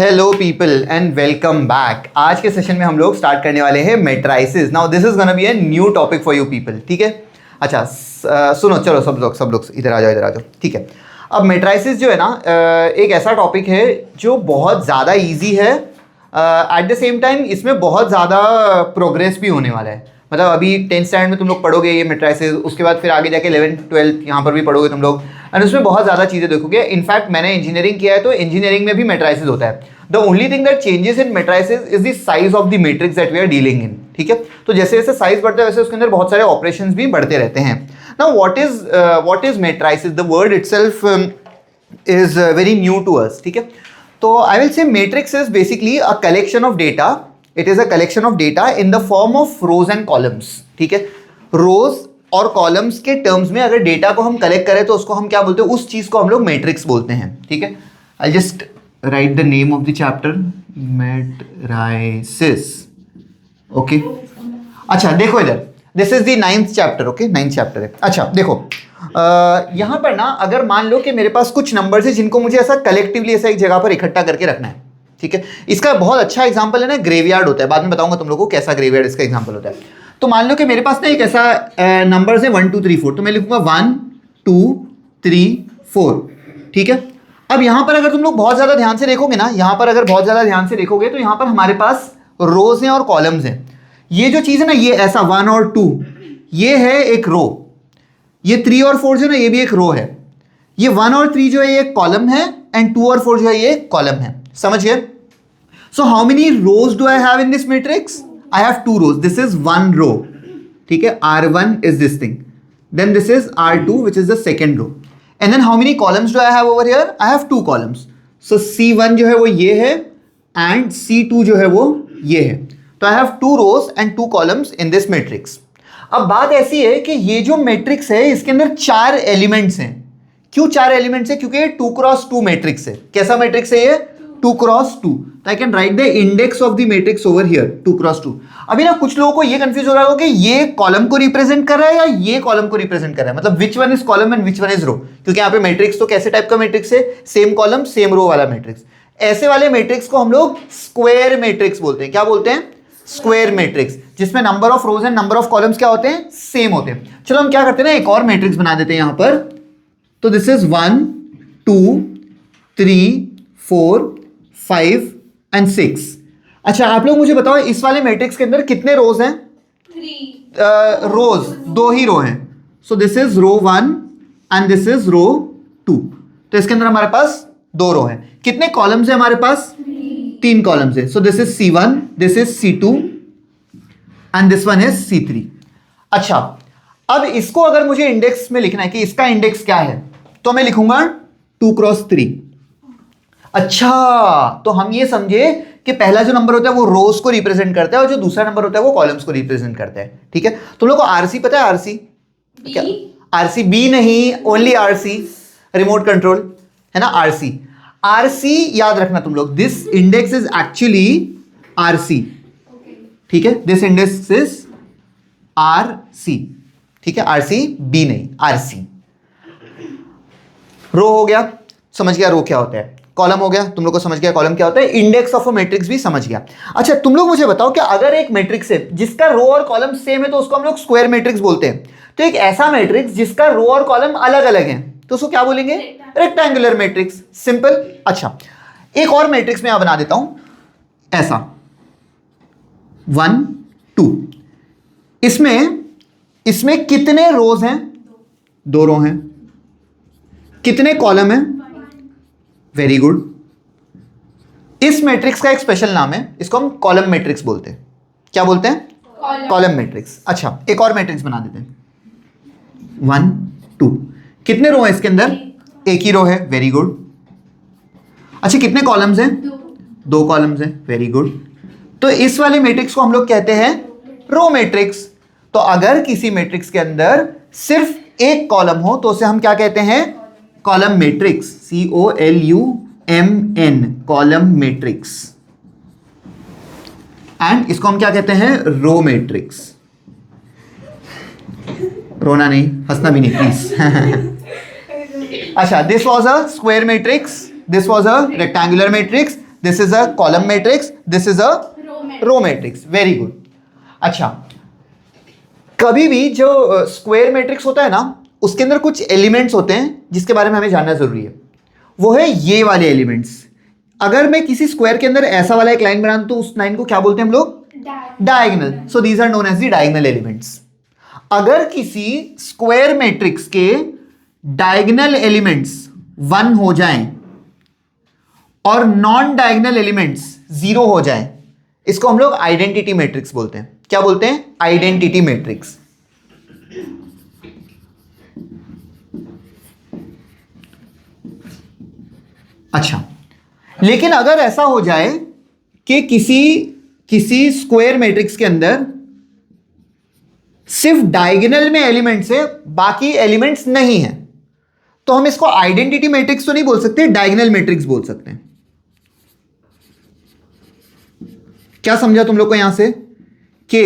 Hello people and welcome back. आज के session में हम लोग स्टार्ट करने वाले हैं matrices. Now this is gonna be a new topic for you people. ठीक है, अच्छा सुनो, चलो सब लोग इधर आ जाओ। ठीक है, अब मेट्राइसिस जो है ना एक ऐसा टॉपिक है जो बहुत ज़्यादा इजी है, एट द सेम टाइम इसमें बहुत ज़्यादा प्रोग्रेस भी होने वाला है। मतलब अभी 10th स्टैंडर्ड में तुम लोग पढ़ोगे ये मेट्राइसिस, उसके बाद फिर आगे जाके 11th 12th यहाँ पर भी पढ़ोगे तुम लोग, एंड उसमें बहुत ज़्यादा चीज़ें देखोगे। इनफैक्ट मैंने इंजीनियरिंग किया है तो इंजीनियरिंग में भी मेट्राइसिस होता है। The only thing that changes in matrices is the size of the matrix that we are dealing in. ठीक है, तो जैसे जैसे साइज बढ़ता है वैसे उसके अंदर बहुत सारे ऑपरेशंस भी बढ़ते रहते हैं। Now what is matrices? The word itself is very new to us. ठीक है, तो I will say matrix is basically a collection of data. It is a collection of data in the form of rows and columns. ठीक है, रोज और columns के terms में अगर data को हम कलेक्ट करें तो उसको हम क्या बोलते हैं? उस चीज को हम लोग मैट्रिक्स बोलते हैं। ठीक है, आई just right the name of the chapter, matrices. Okay, अच्छा देखो इधर, this is the 9th chapter. Okay, 9th chapter है। अच्छा देखो, यहां पर ना अगर मान लो कि मेरे पास कुछ नंबर्स है जिनको मुझे ऐसा कलेक्टिवली ऐसा एक जगह पर इकट्ठा करके रखना है। ठीक है, इसका बहुत अच्छा एग्जांपल है ना ग्रेवयार्ड होता है। बाद में बताऊंगा तुम लोगों को कैसा ग्रेवयार्ड इसका एग्जांपल होता है। तो मान लो कि मेरे पास ना एक ऐसा नंबर्स है 1 2 3 4, तो मैं लिखूंगा 1 2 3 4। ठीक है, अब यहां पर अगर तुम लोग बहुत ज्यादा ध्यान से देखोगे ना, यहां पर अगर बहुत ज्यादा ध्यान से देखोगे तो यहां पर हमारे पास रोज हैं और कॉलम्स हैं। ये जो चीज है ना, ये ऐसा 1 और 2, ये है एक रो। ये 3 और 4 जो है ना, ये भी एक रो है। ये 1 और 3 जो है ये एक कॉलम है, एंड 2 और 4 जो है ये एक कॉलम है। समझ गए? So how many rows do I have in this matrix? I have 2 rows. This is 1 row. ठीक है, R1 is this thing, then this is R2 which is the second row, and then how many columns do I have over here? I have 2 columns. So C1 जो है वो ये है, and C2 जो है वो ये है। तो I have 2 rows and 2 columns in this matrix. अब बात ऐसी है कि ये जो मैट्रिक्स है इसके अंदर 4 एलिमेंट्स हैं। क्यों 4 एलिमेंट्स है? क्योंकि ये 2x2 मैट्रिक्स है। कैसा मैट्रिक्स है ये? 2x2। तो I can write the index of the matrix over here 2x2। अभी ना कुछ लोगों को ये कंफ्यूज हो रहा होगा कि ये कॉलम को रिप्रेजेंट कर रहा है या ये कॉलम को रिप्रेजेंट कर रहा है, मतलब which one is column and which one is row. क्योंकि यहाँ पे मैट्रिक्स तो कैसे टाइप का मैट्रिक्स है? सेम कॉलम सेम रो वाला मैट्रिक्स। ऐसे वाले मैट्रिक्स को हम लोग स्क्वायर मैट्रिक्स बोलते हैं। क्या बोलते हैं? स्क्वायर मैट्रिक्स, जिसमें number of rows and number of columns क्या होते हैं? सेम होते हैं। चलो हम क्या करते हैं ना, एक और मैट्रिक्स बना देते हैं यहां पर। तो दिस इज 1 2 3 4 5 एंड 6। अच्छा आप लोग मुझे बताओ, इस वाले मैट्रिक्स के अंदर कितने रोज हैं? 3 रोज, 2 ही रो हैं। So this is row 1 and this is row 2। तो इसके अंदर हमारे पास 2 रो हैं। कितने कॉलम्स हैं हमारे पास? 3 कॉलम्स है। सो this is C1, this is C2 and this one is C3। अच्छा, अब इसको अगर मुझे इंडेक्स में लिखना है कि इसका इंडेक्स क्या है, तो मैं लिखूंगा 2x3। अच्छा, तो हम ये समझे कि पहला जो नंबर होता है वो रोज को रिप्रेजेंट करता है और जो दूसरा नंबर होता है वो कॉलम्स को रिप्रेजेंट करता है। ठीक है, तुम लोग को आरसी पता है? आरसी क्या? आरसी बी नहीं, ओनली आरसी, रिमोट कंट्रोल है ना। आरसी, आरसी याद रखना तुम लोग। This index is actually RC. ठीक है, दिस इंडेक्स इज आरसी। ठीक है, आरसी बी नहीं, आरसी। रो हो गया, समझ गया रो क्या होता है। कॉलम हो गया, तुम लोग को समझ गया कॉलम क्या होता है। इंडेक्स ऑफ अ मैट्रिक्स भी समझ गया। अच्छा तुम लोग मुझे बताओ कि अगर एक मैट्रिक्स है जिसका रो और कॉलम सेम है तो उसको हम लोग स्क्वायर मैट्रिक्स बोलते हैं। तो एक ऐसा मैट्रिक्स जिसका रो और कॉलम अलग अलग हैं तो उसको क्या बोलेंगे? Rectangular matrix. सिंपल। अच्छा, एक और मैट्रिक्स मैं यहां बना देता हूं ऐसा 1 2। इसमें कितने रोज हैं? 2 रो हैं। कितने कॉलम हैं? Very good. इस मैट्रिक्स का एक स्पेशल नाम है, इसको हम कॉलम मैट्रिक्स बोलते हैं। क्या बोलते हैं? Column matrix. अच्छा एक और मैट्रिक्स बना देते हैं 1 2। कितने रो हैं इसके अंदर? एक ही रो है। Very good. अच्छा कितने कॉलम्स हैं? 2 कॉलम्स हैं। Very good. तो इस वाले मैट्रिक्स को हम लोग कहते हैं रो मैट्रिक्स। तो अगर किसी मैट्रिक्स के अंदर सिर्फ एक कॉलम हो तो उसे हम क्या कहते हैं? Column matrix. COLUMN, column matrix. And इसको हम क्या कहते हैं? Row matrix. रोना नहीं, हंसना भी नहीं प्लीज। अच्छा, this was a square matrix, this was a rectangular matrix, this is a column matrix, this is a row matrix. Very good. अच्छा, कभी भी जो स्क्वायर मैट्रिक्स होता है ना, उसके अंदर कुछ एलिमेंट्स होते हैं जिसके बारे में हमें जानना जरूरी है। वो है ये वाले एलिमेंट्स। अगर मैं किसी स्क्वायर के अंदर ऐसा वाला एक लाइन बना दूं तो उस लाइन को क्या बोलते हैं हम लोग? Diagonal. So these are known as the diagonal elements. अगर किसी स्क्वायर मैट्रिक्स के डायगोनल एलिमेंट्स 1 हो जाएं और नॉन डायगोनल एलिमेंट्स 0 हो जाएं, इसको हम लोग आइडेंटिटी मैट्रिक्स बोलते हैं। क्या बोलते हैं? Identity matrix. अच्छा, लेकिन अगर ऐसा हो जाए कि किसी स्क्वायर मैट्रिक्स के अंदर सिर्फ डायगोनल में एलिमेंट्स है, बाकी एलिमेंट्स नहीं है, तो हम इसको आइडेंटिटी मैट्रिक्स तो नहीं बोल सकते, डायगोनल मैट्रिक्स बोल सकते हैं। क्या समझा तुम लोग को यहां से? कि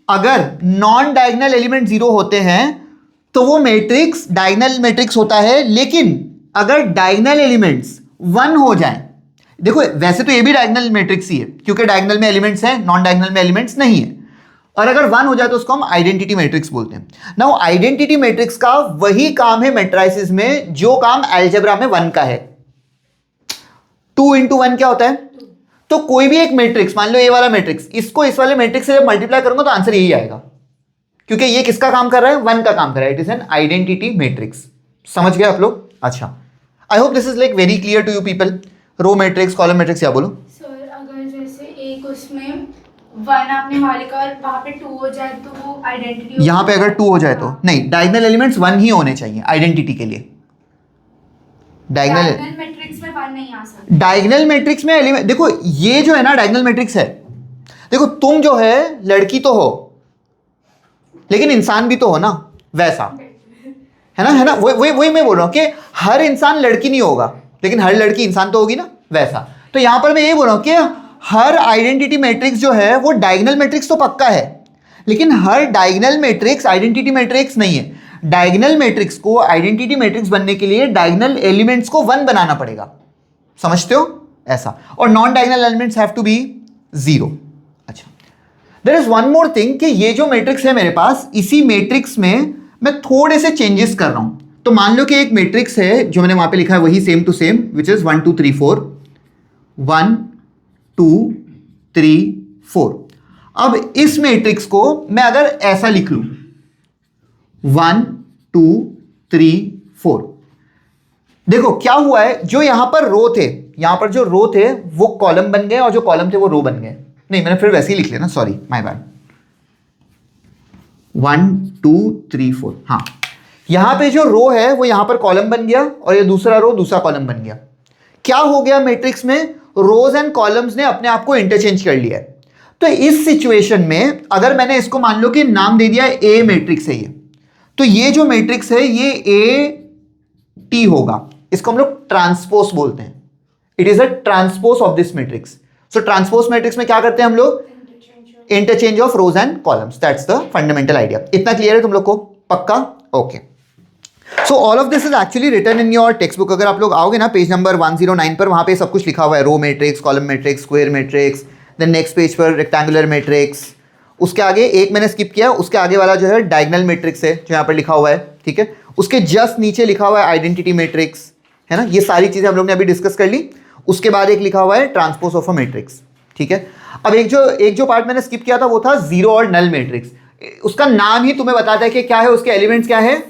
अगर नॉन डायगोनल एलिमेंट 0 होते हैं तो वो मैट्रिक्स डायगोनल मैट्रिक्स होता है, लेकिन अगर डायगोनल एलिमेंट्स 1 हो जाएं, देखो वैसे तो ये भी डायगोनल मैट्रिक्स ही है क्योंकि डायगोनल में एलिमेंट्स हैं, नॉन डायगोनल में एलिमेंट्स नहीं है, और अगर 1 हो जाए तो उसको हम आइडेंटिटी मैट्रिक्स बोलते हैं। नाउ आइडेंटिटी मैट्रिक्स का वही काम है मैट्रिसेस में जो काम अलजेब्रा में 1 का है। 2 into 1 क्या होता है? तो कोई भी एक मैट्रिक्स, मान लो ये वाला मैट्रिक्स, इसको इस वाले मैट्रिक्स से जब मल्टीप्लाई करूंगा तो आंसर यही आएगा, क्योंकि ये किसका काम कर रहा है? 1 का काम कर रहा है। It is an identity matrix. समझ गए आप लोग? अच्छा, I hope this is like very clear to you people. Row matrix, column matrix, क्या बोलो सर? अगर जैसे एक उसमें 1 आपने वाले का और वहां पे 2 हो जाए तो वो आइडेंटिटी, यहां पे अगर 2 हो जाए तो नहीं, डायगोनल एलिमेंट्स 1 ही होने चाहिए आइडेंटिटी के लिए। डायगोनल मैट्रिक्स में 1 नहीं आ सकता। डायगोनल मैट्रिक्स में एलिमेंट, देखो ये जो है ना डायगोनल मैट्रिक्स है, देखो तुम जो है लड़की तो हो लेकिन इंसान भी तो हो ना, वैसा है ना, वही मैं बोल रहा हूं कि हर इंसान लड़की नहीं होगा लेकिन हर लड़की इंसान तो होगी ना, वैसा। तो यहां पर मैं ये बोल रहा हूं कि हर आइडेंटिटी मैट्रिक्स जो है वो डायगोनल मैट्रिक्स तो पक्का है, लेकिन हर डायगोनल मैट्रिक्स आइडेंटिटी मैट्रिक्स नहीं है। डायगोनल मैट्रिक्स को आइडेंटिटी मैट्रिक्स बनने के लिए डायगोनल एलिमेंट्स को 1 बनाना पड़ेगा। समझते हो? ऐसा। और non diagonal elements have to be 0। अच्छा, there is one more thing कि ये जो मैट्रिक्स है मेरे पास, इसी मैट्रिक्स में मैं थोड़े से चेंजेस कर रहा हूं। तो मान लो कि एक मैट्रिक्स है जो मैंने वहां पे लिखा है वही same to same, which is 1 2 3 4 1 2 3 4। अब इस मैट्रिक्स को मैं अगर ऐसा लिख लूं 1 2 3 4, देखो क्या हुआ है, जो यहां पर रो थे, यहां पर जो रो थे वो कॉलम बन गए और जो कॉलम थे वो रो बन गए। नहीं, मैंने फिर वैसे ही लिख लिया ना, सॉरी माय बैड। 1 2 3 4, हाँ, यहां पे जो रो है वो यहां पर कॉलम बन गया और ये दूसरा रो दूसरा कॉलम बन गया। क्या हो गया मैट्रिक्स में? रोज एंड कॉलम्स ने अपने आप को इंटरचेंज कर लिया है। तो इस सिचुएशन में अगर मैंने इसको मान लो कि नाम दे दिया ए मैट्रिक्स है ये, तो ये जो मैट्रिक्स है ये ए टी होगा, इसको हम लोग ट्रांसपोज बोलते हैं। It is a transpose of this matrix. So transpose matrix में क्या करते हैं हम लोग? Interchange of rows and columns. That's the fundamental idea. इतना क्लियर है तुम लोग को? पक्का? Okay. So all of this is actually written in your text book. अगर आप लोग आओगे ना पेज नंबर 109 पर, वहां पे सब कुछ लिखा हुआ है। Row matrix, column matrix, square matrix, then next page पर रेक्टेंगुलर मैट्रिक्स, उसके आगे एक मैंने स्किप किया, उसके आगे वाला जो है डायगोनल मैट्रिक्स है जो यहाँ पर लिखा हुआ है, ठीक है। उसके जस्ट नीचे लिखा हुआ है आइडेंटिटी मैट्रिक्स, है ना। ये सारी चीजें हम लोग ने अभी डिस्कस कर ली। उसके बाद एक लिखा हुआ है ट्रांसपोज ऑफ अ मैट्रिक्स, ठीक है। अब एक जो पार्ट मैंने स्किप किया था वो था जीरो और नल मैट्रिक्स। उसका नाम ही तुम्हें बताता है कि क्या है, उसके एलिमेंट्स क्या है?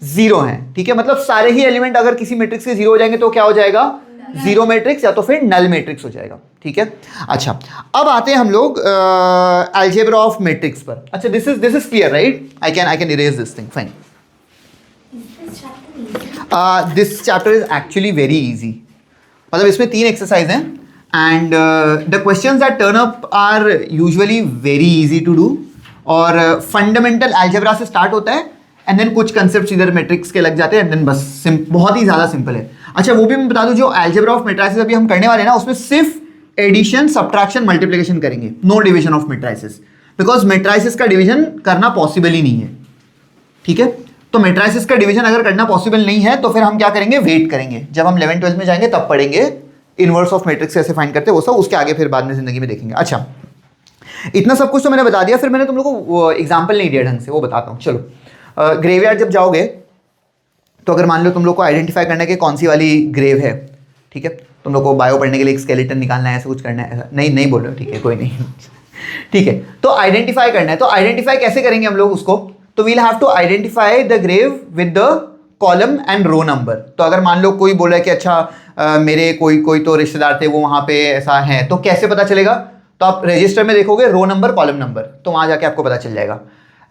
0 है, ठीक है। मतलब सारे ही एलिमेंट अगर किसी मैट्रिक्स के 0 हो जाएंगे तो क्या हो जाएगा? जीरो मैट्रिक्स या तो फिर नल मैट्रिक्स हो जाएगा, ठीक है। अच्छा, अब आते हैं हम लोग अलजेब्रा ऑफ मैट्रिक्स पर। अच्छा, this is clear right? I can erase this thing, fine. This chapter is actually very easy. मतलब इसमें 3 एक्सरसाइज हैं and the questions that turn up are usually very easy to do. और fundamental algebra से start होता है and then कुछ concept इधर matrix के लग जाते हैं एंड देन बस बहुत ही ज़्यादा सिंपल है। अच्छा, वो भी मैं बता दूं, जो अलजेब्रा ऑफ मैट्रिसेस अभी हम करने वाले हैं ना, उसमें सिर्फ एडिशन, सब्ट्रैक्शन, मल्टीप्लिकेशन करेंगे, no division of matrices, because matrices का डिवीजन करना पॉसिबल ही नहीं है, ठीक है। तो मैट्रिसेस का डिवीजन अगर करना पॉसिबल नहीं है तो फिर हम क्या करेंगे? वेट करेंगे, जब हम 11th 12th में जाएंगे तब पढ़ेंगे इनवर्स ऑफ मैट्रिक्स कैसे फाइंड करते हैं वो सब उसके आगे फिर बाद में जिंदगी में देखेंगे। अच्छा, इतना सब कुछ तो मैंने बता दिया, फिर मैंने तुम लोग को एग्जाम्पल नहीं दिया ढंग से, वो बताता हूँ। चलो, ग्रेवयार्ड जब जाओगे तो अगर मान लो तुम लोग को आइडेंटिफाई करना है कि कौन सी वाली ग्रेव है, ठीक है, तुम लोग को बायो पढ़ने के लिए एक स्केलेटन निकालना है, ऐसा कुछ करना है, नहीं बोल रहे हो, ठीक है, कोई नहीं ठीक है, तो आइडेंटिफाई करना है, तो आइडेंटिफाई कैसे करेंगे हम लोग उसको, तो we'll have to identify the grave with the column and row number. तो अगर मान लो कोई बोल रहा है कि अच्छा मेरे कोई तो रिश्तेदार थे वो वहाँ पे ऐसा है, तो कैसे पता चलेगा, तो आप रजिस्टर में देखोगे रो नंबर कॉलम नंबर, तो वहाँ जाके आपको पता चल जाएगा।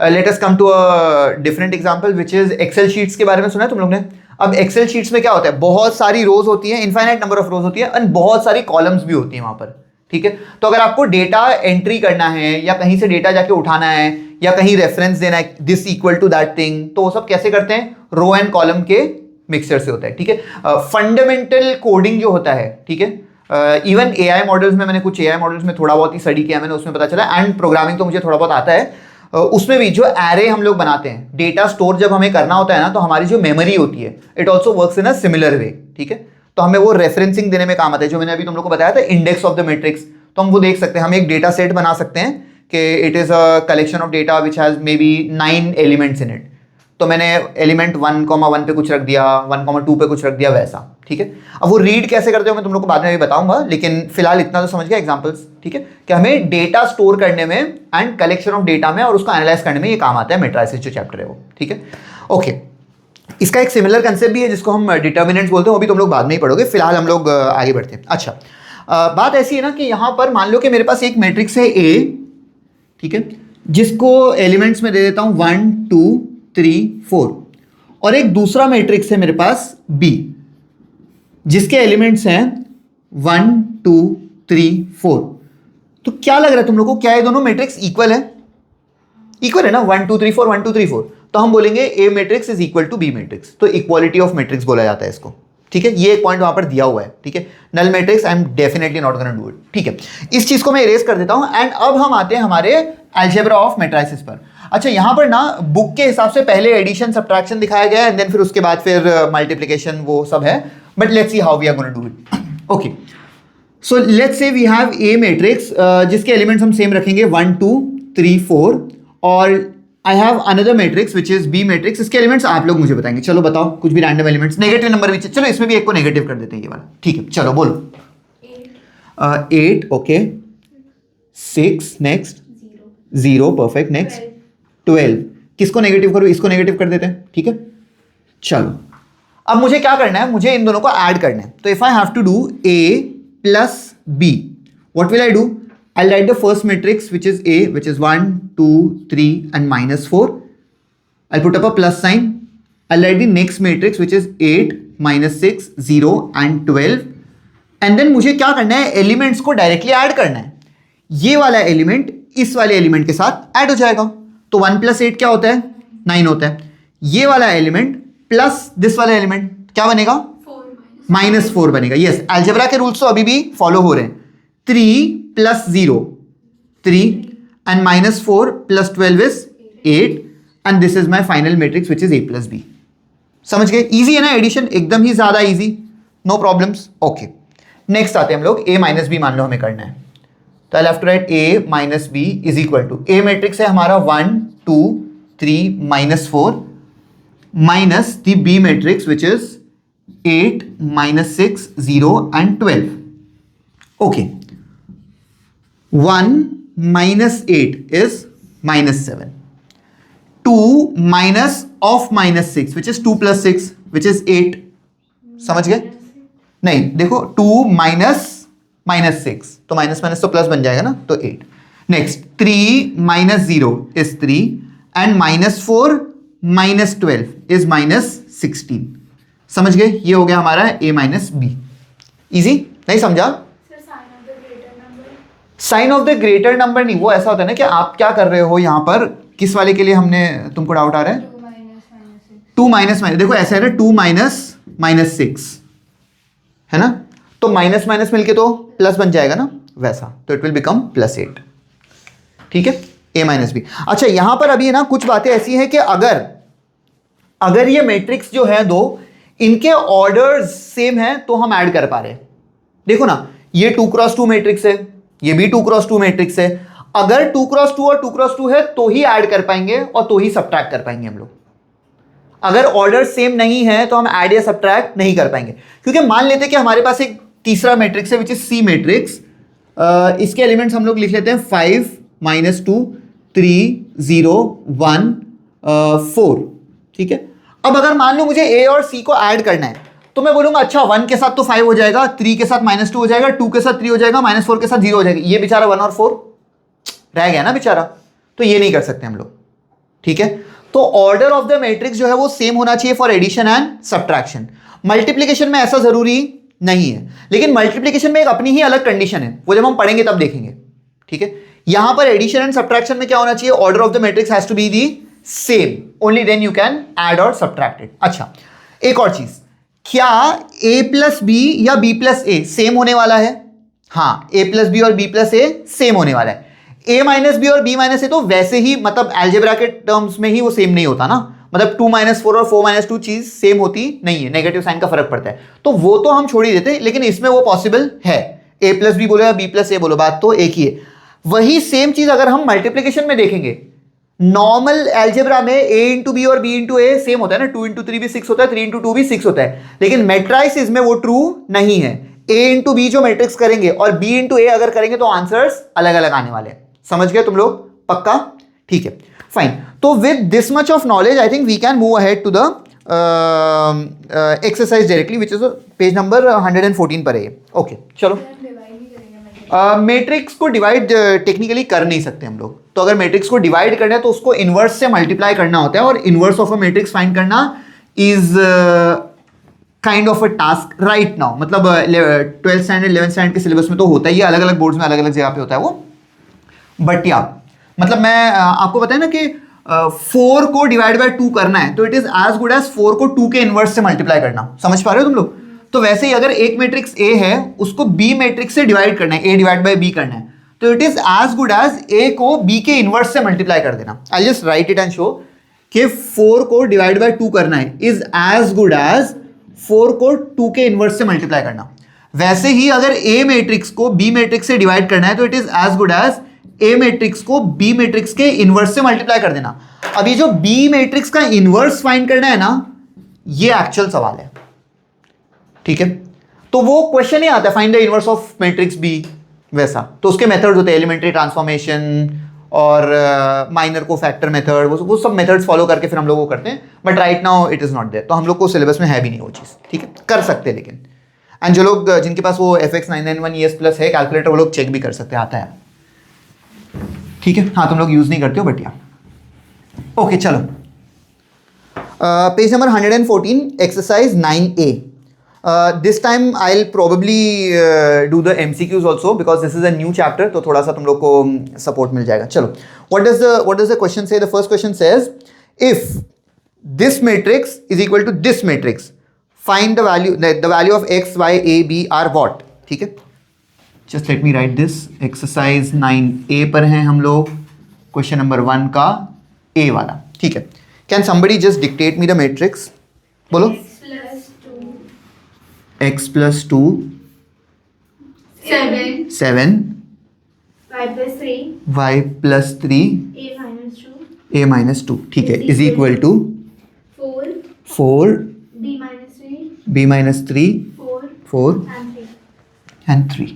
Let us come to a different example which is Excel sheets के बारे में सुना है तुम लोग ने। अब एक्सेल शीट्स में क्या होता है, बहुत सारी रोज होती हैं, इनफाइनाइट नंबर ऑफ रोज होती है, और बहुत सारी कॉलम्स भी होती हैं वहाँ पर, ठीक है। तो अगर आपको डेटा एंट्री करना है या कहीं से डेटा जाके उठाना है या कहीं रेफरेंस देना है, this equal to that thing, तो वो सब कैसे करते हैं, रो एंड कॉलम के मिक्सचर से होता है, ठीक है। फंडामेंटल कोडिंग जो होता है, ठीक है, इवन एआई मॉडल्स में, मैंने कुछ एआई मॉडल्स में थोड़ा बहुत ही स्टडी किया मैंने, उसमें पता चला, एंड प्रोग्रामिंग तो मुझे थोड़ा बहुत आता है, उसमें भी जो एरे हम लोग बनाते हैं, डेटा स्टोर जब हमें करना होता है ना, तो हमारी जो मेमोरी होती है, it also works in a similar way, ठीक है। तो हमें वो रेफरेंसिंग देने में काम आता है, जो मैंने अभी तुम लोग को बताया था, इंडेक्स ऑफ द मैट्रिक्स, तो हम वो देख सकते हैं, हम एक डेटा सेट बना सकते हैं कि it is a collection of data which has may be 9 elements in it, तो मैंने एलिमेंट 1,1 पे कुछ रख दिया, 1,2 पे कुछ रख दिया, वैसा, ठीक है। अब वो रीड कैसे करते हो मैं तुम लोग को बाद में भी बताऊंगा, लेकिन फिलहाल इतना तो समझ गया एग्जांपल्स, ठीक है, कि हमें डेटा स्टोर करने में एंड कलेक्शन ऑफ डेटा में और उसको एनालाइज करने में ये काम आता है, मैट्रिसेस जो चैप्टर है वो, ठीक है। ओके, इसका एक सिमिलर कंसेप्ट भी है जिसको हम डिटर्मिनेंट्स बोलते हैं, वो भी तुम लोग बाद में ही पढ़ोगे, फिलहाल हम लोग आगे बढ़ते हैं। अच्छा, बात ऐसी है ना कि यहाँ पर मान लो कि मेरे पास एक मैट्रिक्स है ए, ठीक है, जिसको एलिमेंट्स में दे देता हूँ 1 2 3 4, और एक दूसरा मैट्रिक्स है मेरे पास बी, जिसके एलिमेंट्स हैं 1 2 3 4। तो क्या लग रहा है तुम लोगों को, क्या ये दोनों मैट्रिक्स इक्वल है? इक्वल है ना, 1 2 3 4 1 2 3 4, तो हम बोलेंगे A matrix is equal to B matrix, तो इक्वालिटी ऑफ मैट्रिक्स बोला जाता है इसको, ठीक है। ये एक पॉइंट वहां पर दिया हुआ है, ठीक है। Null matrix I am definitely not gonna do it, ठीक है। इस चीज को मैं इरेज कर देता हूं, एंड अब हम आते हैं हमारे अलजेब्रा ऑफ मैट्रिसेस पर। अच्छा, यहां पर ना बुक के हिसाब से पहले एडिशन सब्ट्रैक्शन दिखाया गया है, एंड देन फिर उसके बाद फिर मल्टीप्लिकेशन वो सब है, but let's see how we are gonna do it. Okay, so let's say we have a matrix जिसके एलिमेंट्स हम सेम रखेंगे 1 2 3 4, और I have another matrix which is B matrix, इसके एलिमेंट्स आप लोग मुझे बताएंगे। चलो बताओ कुछ भी रैंडम एलिमेंट्स, नेगेटिव नंबर भी, चलो इसमें भी एक को नेगेटिव कर देते हैं ये वाला, ठीक है। चलो बोलो 8, ओके, 6, नेक्स्ट 0, परफेक्ट, नेक्स्ट 12, किसको नेगेटिव करो, इसको नेगेटिव कर देते हैं, ठीक है। चलो अब मुझे क्या करना है, मुझे इन दोनों को ऐड करना है, तो if I have to do a plus b, what will I do? I'll write the first matrix which is a, which is 1 2 3 and -4. I'll put up a plus sign. I'll write the next matrix which is 8 -6 0 and 12, and then मुझे क्या करना है, elements को directly add करना है। ये वाला element इस वाले एलिमेंट के साथ ऐड हो जाएगा, तो 1 + 8 क्या होता है, 9 होता है। ये वाला एलिमेंट प्लस दिस वाला एलिमेंट क्या बनेगा, -4 बनेगा। यस, अलजेब्रा के रूल्स तो अभी भी फॉलो हो रहे हैं। 3 + 0 3 and -4 + 12 is 8, and this is my final matrix which is a plus b। समझ गए, इजी है ना एडिशन, एकदम ही ज्यादा easy, no problems. Okay, next आते हैं हम लोग, a - b मान लो हमें करना है, तो I have to write a - b is equal to, A matrix है हमारा 1 2 3 -4 minus the B matrix which is 8 -6 0 and 12। Okay, 1 - 8 is -7, 2 minus of -6 which is 2 + 6 which is 8। समझ गए? नहीं देखो, 2 minus -6 तो माइनस तो प्लस बन जाएगा ना, तो 8। Next 3 - 0 is 3 and -4 - 12 is -16। समझ गए? ये हो गया हमारा a - b। इजी? नहीं समझा? Sign of the greater number नहीं, वो ऐसा होता है ना कि आप क्या कर रहे हो यहाँ पर, किस वाले के लिए हमने तुमको डाउट आ रहा है, 2 - देखो ऐसा है ना, 2 - -6 है ना, तो माइनस माइनस मिलके तो प्लस बन जाएगा ना, वैसा, तो इट विल बिकम +8। ठीक है, a - b। अच्छा, यहां पर अभी है ना कुछ बातें ऐसी हैं कि अगर ये मैट्रिक्स जो है दो, इनके ऑर्डर्स सेम है तो हम ऐड कर पा रहे हैं। देखो ना, ये 2x2 मैट्रिक्स है, ये भी 2x2 मैट्रिक्स है। अगर 2x2 और 2x2 है तो ही ऐड कर पाएंगे और तो ही सब्ट्रैक्ट कर पाएंगे हम लोग। अगर ऑर्डर सेम नहीं है तो हम ऐड या सब्ट्रैक्ट नहीं कर पाएंगे, क्योंकि मान लेते हैं कि हमारे पास एक तीसरा मैट्रिक्स है विच इज सी मैट्रिक्स। इसके एलिमेंट्स हम लोग लिख लेते हैं 5 -2 3 0 1 4, ठीक है। अब अगर मान लो मुझे ए और सी को ऐड करना है तो मैं बोलूंगा अच्छा 1 के साथ तो 5 हो जाएगा, 3 के साथ -2 हो जाएगा, 2 के साथ 3 हो जाएगा, -4 के साथ 0 हो जाएगा। ये बेचारा 1 और 4 रह गया ना बेचारा, तो ये नहीं कर सकते हम लोग, ठीक है। तो ऑर्डर ऑफ द मैट्रिक्स जो है वो सेम होना चाहिए for addition and subtraction. Multiplication में ऐसा जरूरी नहीं है, लेकिन मल्टीप्लिकेशन में एक अपनी ही अलग कंडीशन है, वो जब हम पढ़ेंगे तब देखेंगे, ठीक है। यहां पर एडिशन एंड सब्ट्रैक्शन में क्या होना चाहिए, order of the matrix has to be the same, only then you can add और सब्ट्रैक्ट इट। अच्छा, एक और चीज, क्या a प्लस बी या b प्लस ए सेम होने वाला है? हाँ, a प्लस बी और b प्लस ए सेम होने वाला है। a माइनस बी और b माइनस ए तो वैसे ही मतलब अलजेब्रा के टर्म्स में ही वो सेम नहीं होता ना, मतलब 2 - 4 और 4 - 2 चीज सेम होती नहीं है, नेगेटिव साइन का फर्क पड़ता है, तो वो तो हम छोड़ ही देते, लेकिन इसमें वो पॉसिबल है। a प्लस बी बोलो या b प्लस ए बोलो, बात तो एक ही है। वही सेम चीज अगर हम मल्टीप्लीकेशन में देखेंगे, नॉर्मल अलजेब्रा में a इंटू बी और b इंटू ए सेम होता है ना, 2 इंटू 3 भी 6 होता है, 3 इंटू 2 भी 6 होता है, लेकिन मैट्रिसेस में वो ट्रू नहीं है। a इंटू बी जो मैट्रिक्स करेंगे और b इंटू ए अगर करेंगे तो आंसर्स अलग अलग आने वाले हैं। समझ गए तुम लोग? पक्का? ठीक है, फाइन। तो with this much of knowledge I think we can move ahead to the exercise directly, which is page number 114 पर है। ओके, चलो। मैट्रिक्स को डिवाइड टेक्निकली कर नहीं सकते हम लोग, तो अगर मैट्रिक्स को डिवाइड करना है तो उसको इनवर्स से मल्टीप्लाई करना होता है, और inverse of a matrix find करना is kind of a task right now. मतलब 12th स्टैंडर्ड 11th स्टैंडर्ड के सिलेबस में तो होता ही है, अलग अलग बोर्ड्स में अलग अलग जगह पे होता है वो, बट या मतलब मैं आपको बताया ना कि 4 को डिवाइड बाय 2 करना है तो it is as good as 4 को 2 के इनवर्स से मल्टीप्लाई करना। समझ पा रहे हो तुम लोग? तो वैसे ही अगर एक मैट्रिक्स A है उसको B मैट्रिक्स से डिवाइड करना है, A डिवाइड बाय B करना है, तो it is as good as A को B के इनवर्स से मल्टीप्लाई कर देना। I just write it and show कि 4 को डिवाइड बाय 2 करना है इज एज गुड एज 4 को 2 के इनवर्स से मल्टीप्लाई करना। वैसे ही अगर A मैट्रिक्स को B मैट्रिक्स से डिवाइड करना है तो it is as good as A matrix को B मैट्रिक्स के इनवर्स से मल्टीप्लाई कर देना। अब ये जो B मैट्रिक्स का इनवर्स फाइंड करना है ना, ये एक्चुअल सवाल है, ठीक है। तो वो क्वेश्चन ही आता है find the inverse of matrix B, वैसा तो उसके मेथड्स होते हैं, एलिमेंट्री ट्रांसफॉर्मेशन और माइनर को फैक्टर मेथड, वो सब मेथड्स फॉलो करके फिर हम लोग वो करते हैं, but right now it is not there, तो हम लोग को सिलेबस में है भी नहीं वो चीज़, ठीक है। कर सकते हैं लेकिन, एंड जो लोग जिनके पास वो FX991 ES प्लस है कैलकुलेटर, वो लोग चेक भी कर सकते हैं, आता है, ठीक है। हाँ, तुम लोग यूज नहीं करते हो बट या ओके। चलो, page number 114 exercise 9A। This time I will probably do the MCQs also because this is a new chapter, तो थोड़ा सा तुम लोग को सपोर्ट मिल जाएगा। चलो, what does the question say? The first question says if this matrix is equal to this matrix, find the value of x, y, a, b are what, ठीक है। Just let me write this. Exercise 9A पर हैं हम लोग, question number 1 का A वाला, ठीक है। Can somebody just dictate me the matrix? बोलो। x plus 2 7 y plus 3 y plus 3 a minus 2, ठीक है, is equal to 4 b minus 3 4 and 3।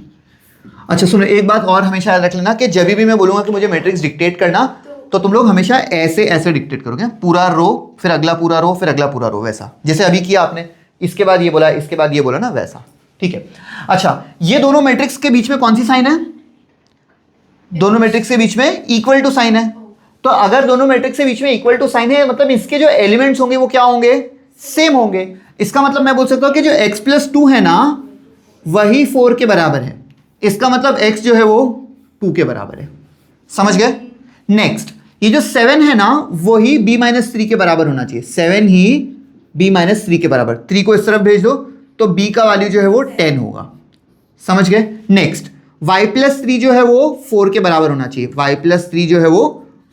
अच्छा सुनो, एक बात और हमेशा याद रख लेना कि जब भी मैं बोलूंगा कि मुझे मैट्रिक्स डिक्टेट करना, तो तुम लोग हमेशा ऐसे ऐसे डिक्टेट करोगे, पूरा रो फिर अगला पूरा रो फिर अगला पूरा रो, वैसा जैसे अभी किया आपने, इसके बाद ये बोला, इसके बाद ये बोला ना, वैसा, ठीक है। अच्छा, ये दोनों मैट्रिक्स के बीच में कौन सी साइन है? दोनों मैट्रिक्स के बीच में इक्वल टू साइन है। तो अगर दोनों मैट्रिक्स के बीच में इक्वल टू साइन है, मतलब इसके जो एलिमेंट्स होंगे वो क्या होंगे? सेम होंगे। इसका मतलब मैं बोल सकता हूं कि जो x प्लस 2 है ना, वही 4 के बराबर है। इसका मतलब x जो है वो 2 के बराबर है। समझ गए? नेक्स्ट, ये जो 7 है ना, वही b माइनस 3 के बराबर होना चाहिए। 7 ही b माइनस 3 के बराबर, 3 को इस तरफ भेज दो तो b का वैल्यू जो है वो 10 होगा। समझ गए? नेक्स्ट, y प्लस 3 जो है वो 4 के बराबर होना चाहिए। y प्लस 3 जो है वो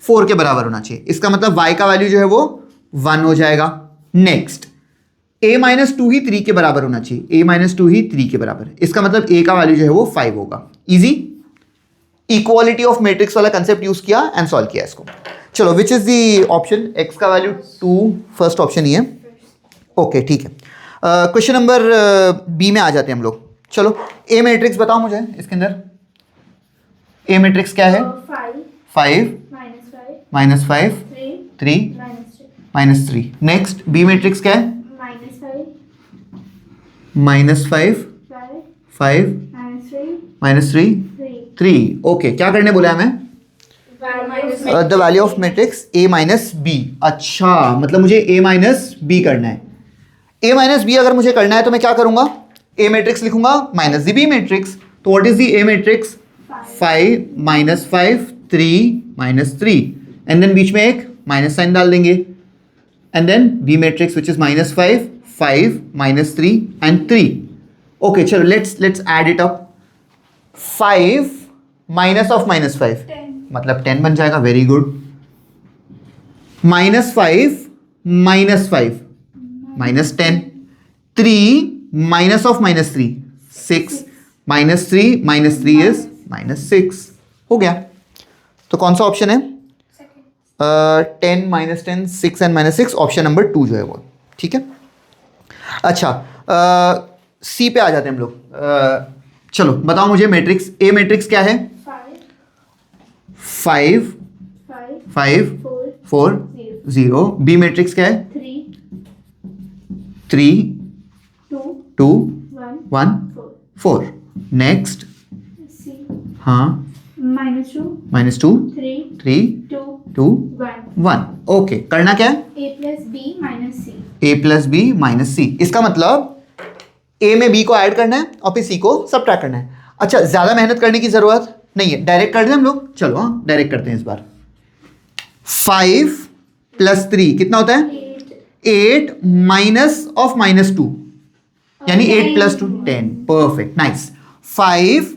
4 के बराबर होना चाहिए। इसका मतलब y का वैल्यू जो है वो 1 हो जाएगा। नेक्स्ट, a माइनस टू ही 3 के बराबर होना चाहिए, a माइनस टू ही 3 के बराबर। इसका मतलब a का वैल्यू जो है वो 5 होगा। इजी, इक्वालिटी ऑफ मैट्रिक्स वाला कंसेप्ट यूज किया एंड सॉल्व किया इसको। चलो, विच इज द ऑप्शन? x का वैल्यू 2, फर्स्ट ऑप्शन ही है। ओके ठीक है। क्वेश्चन नंबर बी में आ जाते हैं हम लोग। चलो, ए मैट्रिक्स बताओ मुझे इसके अंदर। ए मैट्रिक्स क्या है? 5 minus 5 3 minus 3। Next B matrix क्या है? Minus 5 5 minus 3 3। ओके, क्या करने बोला हमें? The value of matrix A minus B. अच्छा, मतलब मुझे ए माइनस बी करना है। ए माइनस बी अगर मुझे करना है तो मैं क्या करूंगा? ए मैट्रिक्स लिखूंगा माइनस द बी मैट्रिक्स। तो what is the A matrix? 5 minus 5 3 minus 3, and then बीच में एक माइनस साइन डाल देंगे, and then B matrix which is minus 5 5 minus 3 and 3। Okay चलो, let's add it up. 5 minus of minus 5 मतलब 10 बन जाएगा। Very good. Minus 5 minus 5 minus 10। 3 minus of minus 3 6 minus 3 minus 3 is minus 6। हो गया। तो कौन सा ऑप्शन है? 10 minus 10 6 and minus 6, option number 2 जो है वो। ठीक है। अच्छा, सी पे आ जाते हैं हम लोग। चलो बताओ मुझे मैट्रिक्स, ए मैट्रिक्स क्या है? 5 5 4 0। बी मैट्रिक्स क्या है? 3 2 1 4। नेक्स्ट, हाँ, माइनस 2 3 2 1। ओके, करना क्या है? a plus b minus c। a plus B minus C. इसका मतलब a में b को ऐड करना है और फिर c को सबट्रैक्ट करना है। अच्छा, ज्यादा मेहनत करने की जरूरत नहीं है, डायरेक्ट कर दें हम लोग। चलो हाँ, डायरेक्ट करते हैं इस बार। 5 प्लस 3 कितना होता है? 8 माइनस ऑफ माइनस 2, यानी 8 प्लस 2 10। Perfect, nice. 5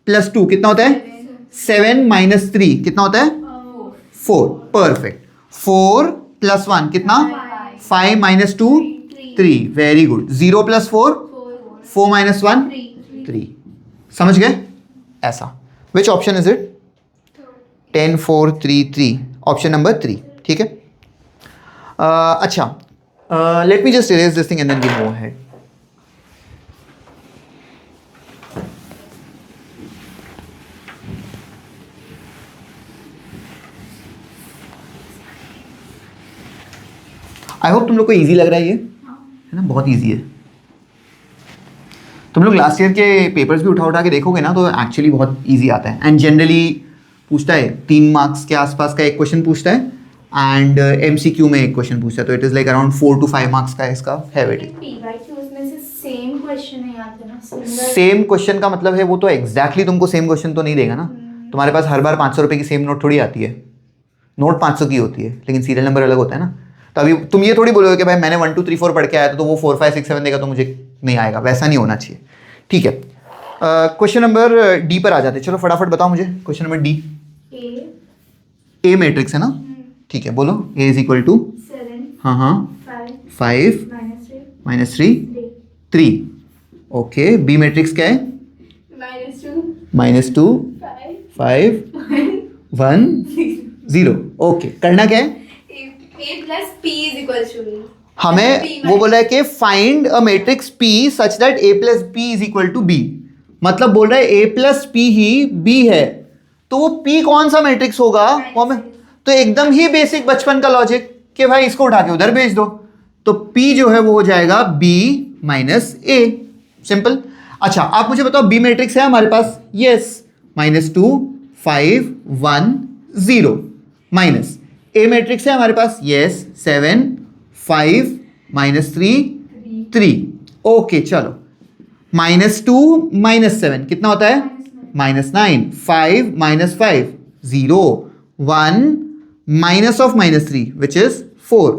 प्लस 2 कितना होता है? 7 माइनस 3 कितना होता है? 4। परफेक्ट। 4 प्लस 1 कितना? 5 minus 2 3। Very good. 0 plus 4 4 minus 1 3। समझ गए? ऐसा। Which option is it? 10 4 3 3, option number 3। ठीक है। अच्छा, let me just erase this thing and then we move ahead. I hope तुम लोग को इजी लग रहा है ये, है ना? बहुत इजी है। तुम लोग लास्ट ईयर के पेपर्स भी उठा के देखोगे ना तो एक्चुअली बहुत इजी आता है। एंड जनरली पूछता है 3 मार्क्स के आसपास का एक क्वेश्चन पूछता है, एंड MCQ में एक क्वेश्चन पूछता है। तो it is like around 4 to 5 marks का इसका है वेटेज। सेम क्वेश्चन है याद है ना? सेम क्वेश्चन का मतलब है वो तो एग्जैक्टली तुमको सेम क्वेश्चन तो नहीं देगा ना। तुम्हारे पास हर बार 500 रुपये की सेम नोट थोड़ी आती है। नोट 500 की होती है, लेकिन सीरियल नंबर अलग होता है ना। तो अभी तुम ये थोड़ी बोलोगे कि भाई मैंने 1 2 3 4 पढ़ के आया तो वो 4 5 6 7 देगा तो मुझे नहीं आएगा। वैसा नहीं होना चाहिए। ठीक है। क्वेश्चन नंबर डी पर आ जाते हैं। चलो फटाफट बताओ मुझे क्वेश्चन नंबर डी। ए मैट्रिक्स है ना? ठीक है, बोलो। ए इज इक्वल टू 7 हाँ 5 माइनस 3 3। ओके, बी मैट्रिक्स क्या है? माइनस 2 5 1 0। ओके, करना क्या है? a plus p is equal to b। हमें वो बोला है कि find a matrix P such that A plus B is equal to B. मतलब बोल रहा है A प्लस पी ही B है, तो वो P कौन सा मैट्रिक्स होगा वो हमें। तो एकदम ही बेसिक बचपन का लॉजिक कि भाई इसको उठा के उधर भेज दो, तो P जो है वो हो जाएगा B माइनस A। सिंपल। अच्छा, आप मुझे बताओ B मैट्रिक्स है हमारे पास? Yes. Minus 2 5 1 0 minus A matrix है हमारे पास? यस। 7 5 माइनस 3 3। ओके चलो, माइनस 2 माइनस 7 कितना होता है? Minus 9। 5 minus 5 0 1 minus of minus 3 which is 4।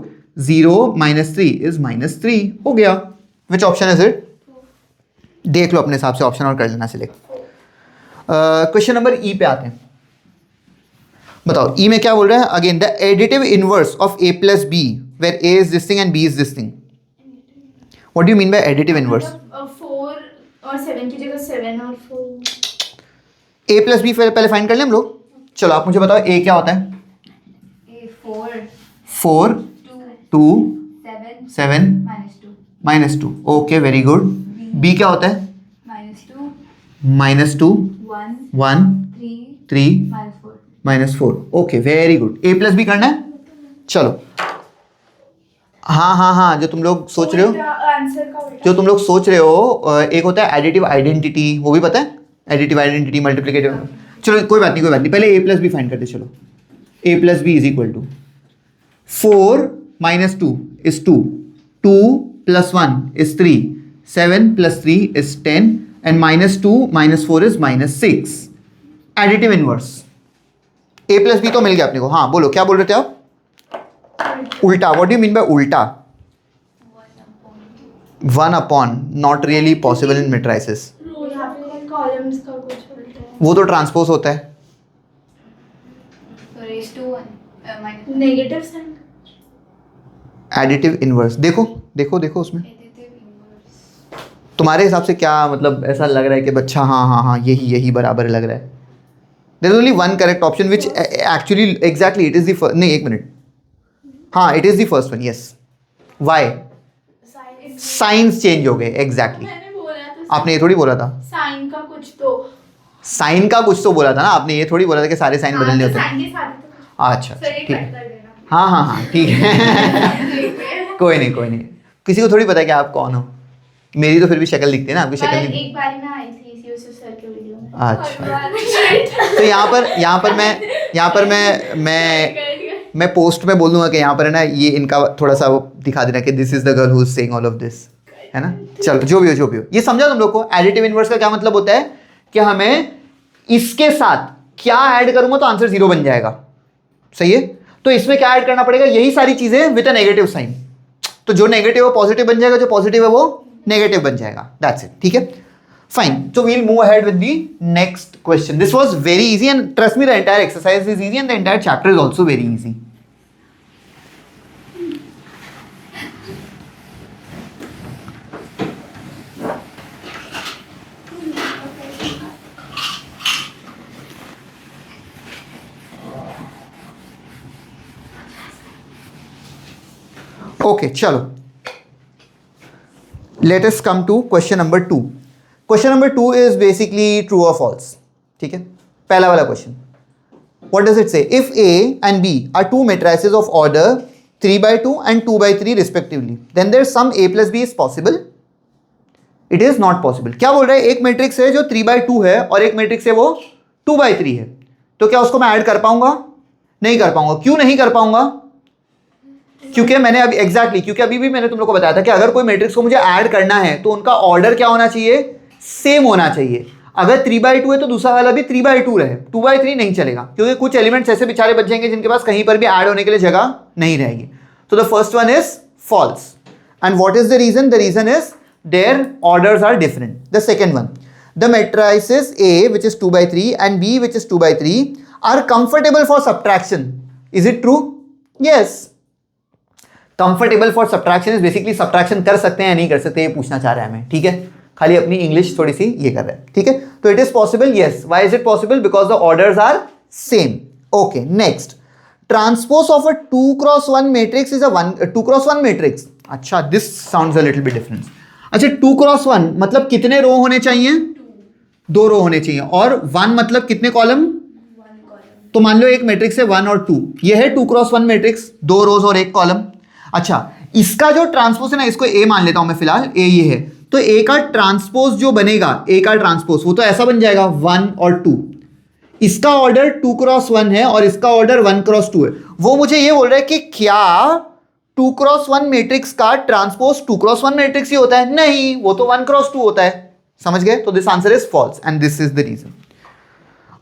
0 minus 3 is minus 3। हो गया। Which option is it? देख लो अपने हिसाब से ऑप्शन और कर लेना सिलेक्ट। क्वेश्चन नंबर ई पे आते हैं। बताओ ई में क्या बोल रहा है? Again the additive inverse of a plus B where a is this thing and b is this thing. What do you mean by additive inverse? 4 और 7 की जगह 7 और 4। ए प्लस बी पहले फाइंड कर लें हम लोग। चलो आप मुझे बताओ ए क्या होता है? ए 4 4 2 7 -2 -2, ओके वेरी गुड। बी क्या होता है? -2 -2 1 1 3 3 -4। -4, ओके वेरी गुड। ए प्लस बी करना है। चलो हाँ हाँ हाँ, जो तुम लोग सोच रहे हो, आंसर का उल्टा। जो तुम लोग सोच रहे हो, एक होता है एडिटिव आइडेंटिटी, वो भी पता है? Additive identity, multiplicative. चलो कोई बात नहीं, पहले ए प्लस बी फाइंड करते। चलो A plus B is equal to 4 - 2 is 2, 2 + 1 is 3, 7 + 3 is 10 and -2 - 4 is -6। Additive inverse. A plus B तो मिल गया अपने को। हाँ बोलो, क्या बोल रहे थे आप? उल्टा, what do you mean bye उल्टा? 1/, not really possible in matrices. यहाँ पे कॉलम्स का कुछ उल्टा है। वो तो ट्रांसपोज होता है। So raised to 1 negative sign. Additive inverse देखो देखो देखो उसमें एडिटिव इनवर्स। तुम्हारे हिसाब से क्या मतलब ऐसा लग रहा है कि बच्चा हाँ हाँ हाँ यही बराबर लग रहा है? There is only one correct option which actually exactly it is the first. नहीं एक मिनट, हाँ it is the first one. Yes, why? Signs change हो गए। एग्जैक्टली, मैंने बोला था आपने ये थोड़ी बोला था साइन का कुछ तो। साइन का कुछ तो बोला था ना आपने, ये थोड़ी बोला था कि सारे साइन बदलने होते हैं। साइन के साथ तो अच्छा सही ठीक कट है, कर देना। हाँ हाँ हाँ ठीक है। कोई नहीं, किसी को थोड़ी पता है कि आप कौन हो। मेरी तो फिर भी शक्ल दिखती है ना, आपकी शक्ल नहीं। एक बार ना आई थी इसी उस सर के वीडियो में। अच्छा, तो यहाँ पर मैं पोस्ट में बोल दूंगा कि यहाँ पर है ना, ये इनका थोड़ा सा वो दिखा देना कि this is the girl who is saying all of this, है ना। चलो जो भी हो ये समझा तुम लोग को। एडिटिव इनवर्स का क्या मतलब होता है कि हमें इसके साथ क्या ऐड करूंगा तो आंसर 0 बन जाएगा। सही है, तो इसमें क्या ऐड करना पड़ेगा? यही सारी चीजें विद अ नेगेटिव साइन। तो जो नेगेटिव है वो पॉजिटिव बन जाएगा, जो पॉजिटिव है वो नेगेटिव बन जाएगा। दैट्स इट, ठीक है, fine. So we'll move ahead with the next question. This was very easy and trust me, the entire exercise is easy and the entire chapter is also very easy. Okay, chalo. Let us come to question number 2. Question number 2 is basically true or false. ठीक है, पहला वाला question. What does it say? If A and B are two matrices of order 3/2 and 2/3 respectively, then their sum A plus B is possible. It is not possible. क्या बोल रहा है? एक matrix है जो 3/2 है और एक मैट्रिक्स है वो 2/3 है। तो क्या उसको मैं ऐड कर पाऊंगा? नहीं कर पाऊंगा। क्यों नहीं कर पाऊंगा? क्योंकि मैंने अभी क्योंकि अभी भी मैंने तुम लोग को बताया था कि अगर कोई मैट्रिक्स को मुझे ऐड करना है तो उनका ऑर्डर क्या होना चाहिए? सेम होना चाहिए। अगर 3/2 है तो दूसरा वाला भी 3/2 रहे, 2/3 नहीं चलेगा, क्योंकि कुछ एलिमेंट्स ऐसे बेचारे बच जाएंगे जिनके पास कहीं पर भी ऐड होने के लिए जगह नहीं रहेगी। तो the first one is false. And what is the reason? The reason is their orders are different. The second one, the matrices A which is 2/3 and B which is 2/3 are comfortable for subtraction. Is it true? Yes. Comfortable for subtraction is basically subtraction कर सकते हैं या नहीं कर सकते, ये पूछना चाह रहा है हमें। ठीक है, खाली अपनी इंग्लिश थोड़ी सी ये कर रहा है। ठीक है, तो it is possible. Yes, why is it possible? Because the orders are same. Okay, next, transpose of a 2x1 matrix is a 2x1 matrix. अच्छा, this sounds a little bit difference. अच्छा, 2x1 मतलब कितने रो होने चाहिए? 2 रो होने चाहिए। और 1 मतलब कितने कॉलम? तो मान लो एक मैट्रिक्स है 1 और 2, ये है 2x1 मैट्रिक्स, 2 रोज और 1 कॉलम। अच्छा, इसका जो ट्रांसपोज है ना, इसको ए मान लेता हूं मैं फिलहाल, ए ये है, तो ए का ट्रांसपोज जो बनेगा, ए का ट्रांसपोज वो तो ऐसा बन जाएगा 1 और 2। इसका ऑर्डर 2x1 है और इसका ऑर्डर 1x2 है। वो मुझे ये बोल रहा है कि क्या 2x1 मैट्रिक्स का ट्रांसपोज 2x1 मैट्रिक्स ही होता है? नहीं, वो तो 1x2 होता है। समझ गए? तो this answer is false and this is the reason.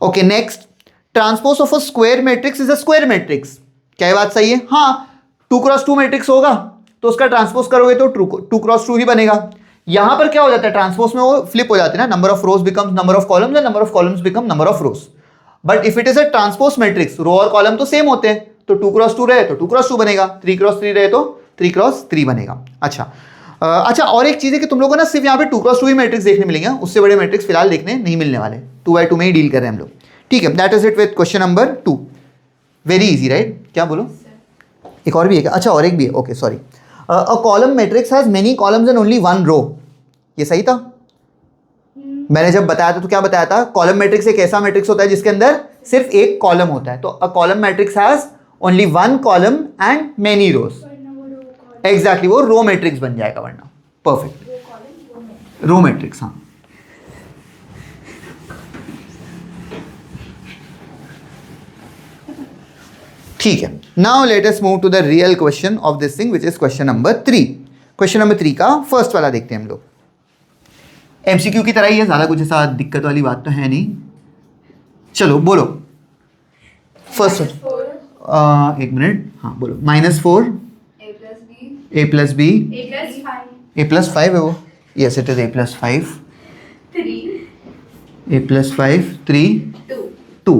Okay, next, transpose of a square matrix is a square matrix. क्या ये बात सही है? हाँ, 2x2 मैट्रिक्स होगा तो उसका ट्रांसपोज करोगे तो 2x2 ही बनेगा। यहां पर क्या हो जाता है? ट्रांसपोज में वो फ्लिप हो जाते हैं ना, number of rows becomes number of columns and number of columns become number of rows. But if it is a transpose matrix, row और कॉलम तो सेम होते हैं, तो 2x2 रहे तो 2x2 बनेगा, 3x3 रहे तो 3x3 बनेगा। अच्छा, अच्छा, और एक चीज़ है कि तुम लोगों को ना सिर्फ यहाँ पे 2x2 ही मैट्रिक्स देखने मिलेंगे, उससे बड़े मैट्रिक्स फिलहाल देखने नहीं मिलने वाले, 2x2 में ही डील कर रहे हैं हम लोग, ठीक है। That is it with question number 2। Very easy right? क्या बोलो? एक और भी है क्या? अच्छा, और एक भी है, okay sorry. A column matrix has many columns and only one row, ये सही था? मैंने जब बताया था तो क्या बताया था? कॉलम मैट्रिक्स एक ऐसा मैट्रिक्स होता है जिसके अंदर सिर्फ एक कॉलम होता है, तो a column matrix has only one column and many rows. Exactly, वो रो मैट्रिक्स बन जाएगा वरना। परफेक्ट, रो मैट्रिक्स, हाँ। ठीक है, now let us move to the real question of this thing which is question number 3। Question number 3 का first वाला देखते हैं हम लोग। एमसीक्यू की तरह ही है, ज़्यादा कुछ ऐसा दिक्कत वाली बात तो है नहीं। चलो बोलो फर्स्ट। एक मिनट, हाँ बोलो। -4 a plus B a plus 5 है वो, yes it is a plus 5 a plus 5 3 2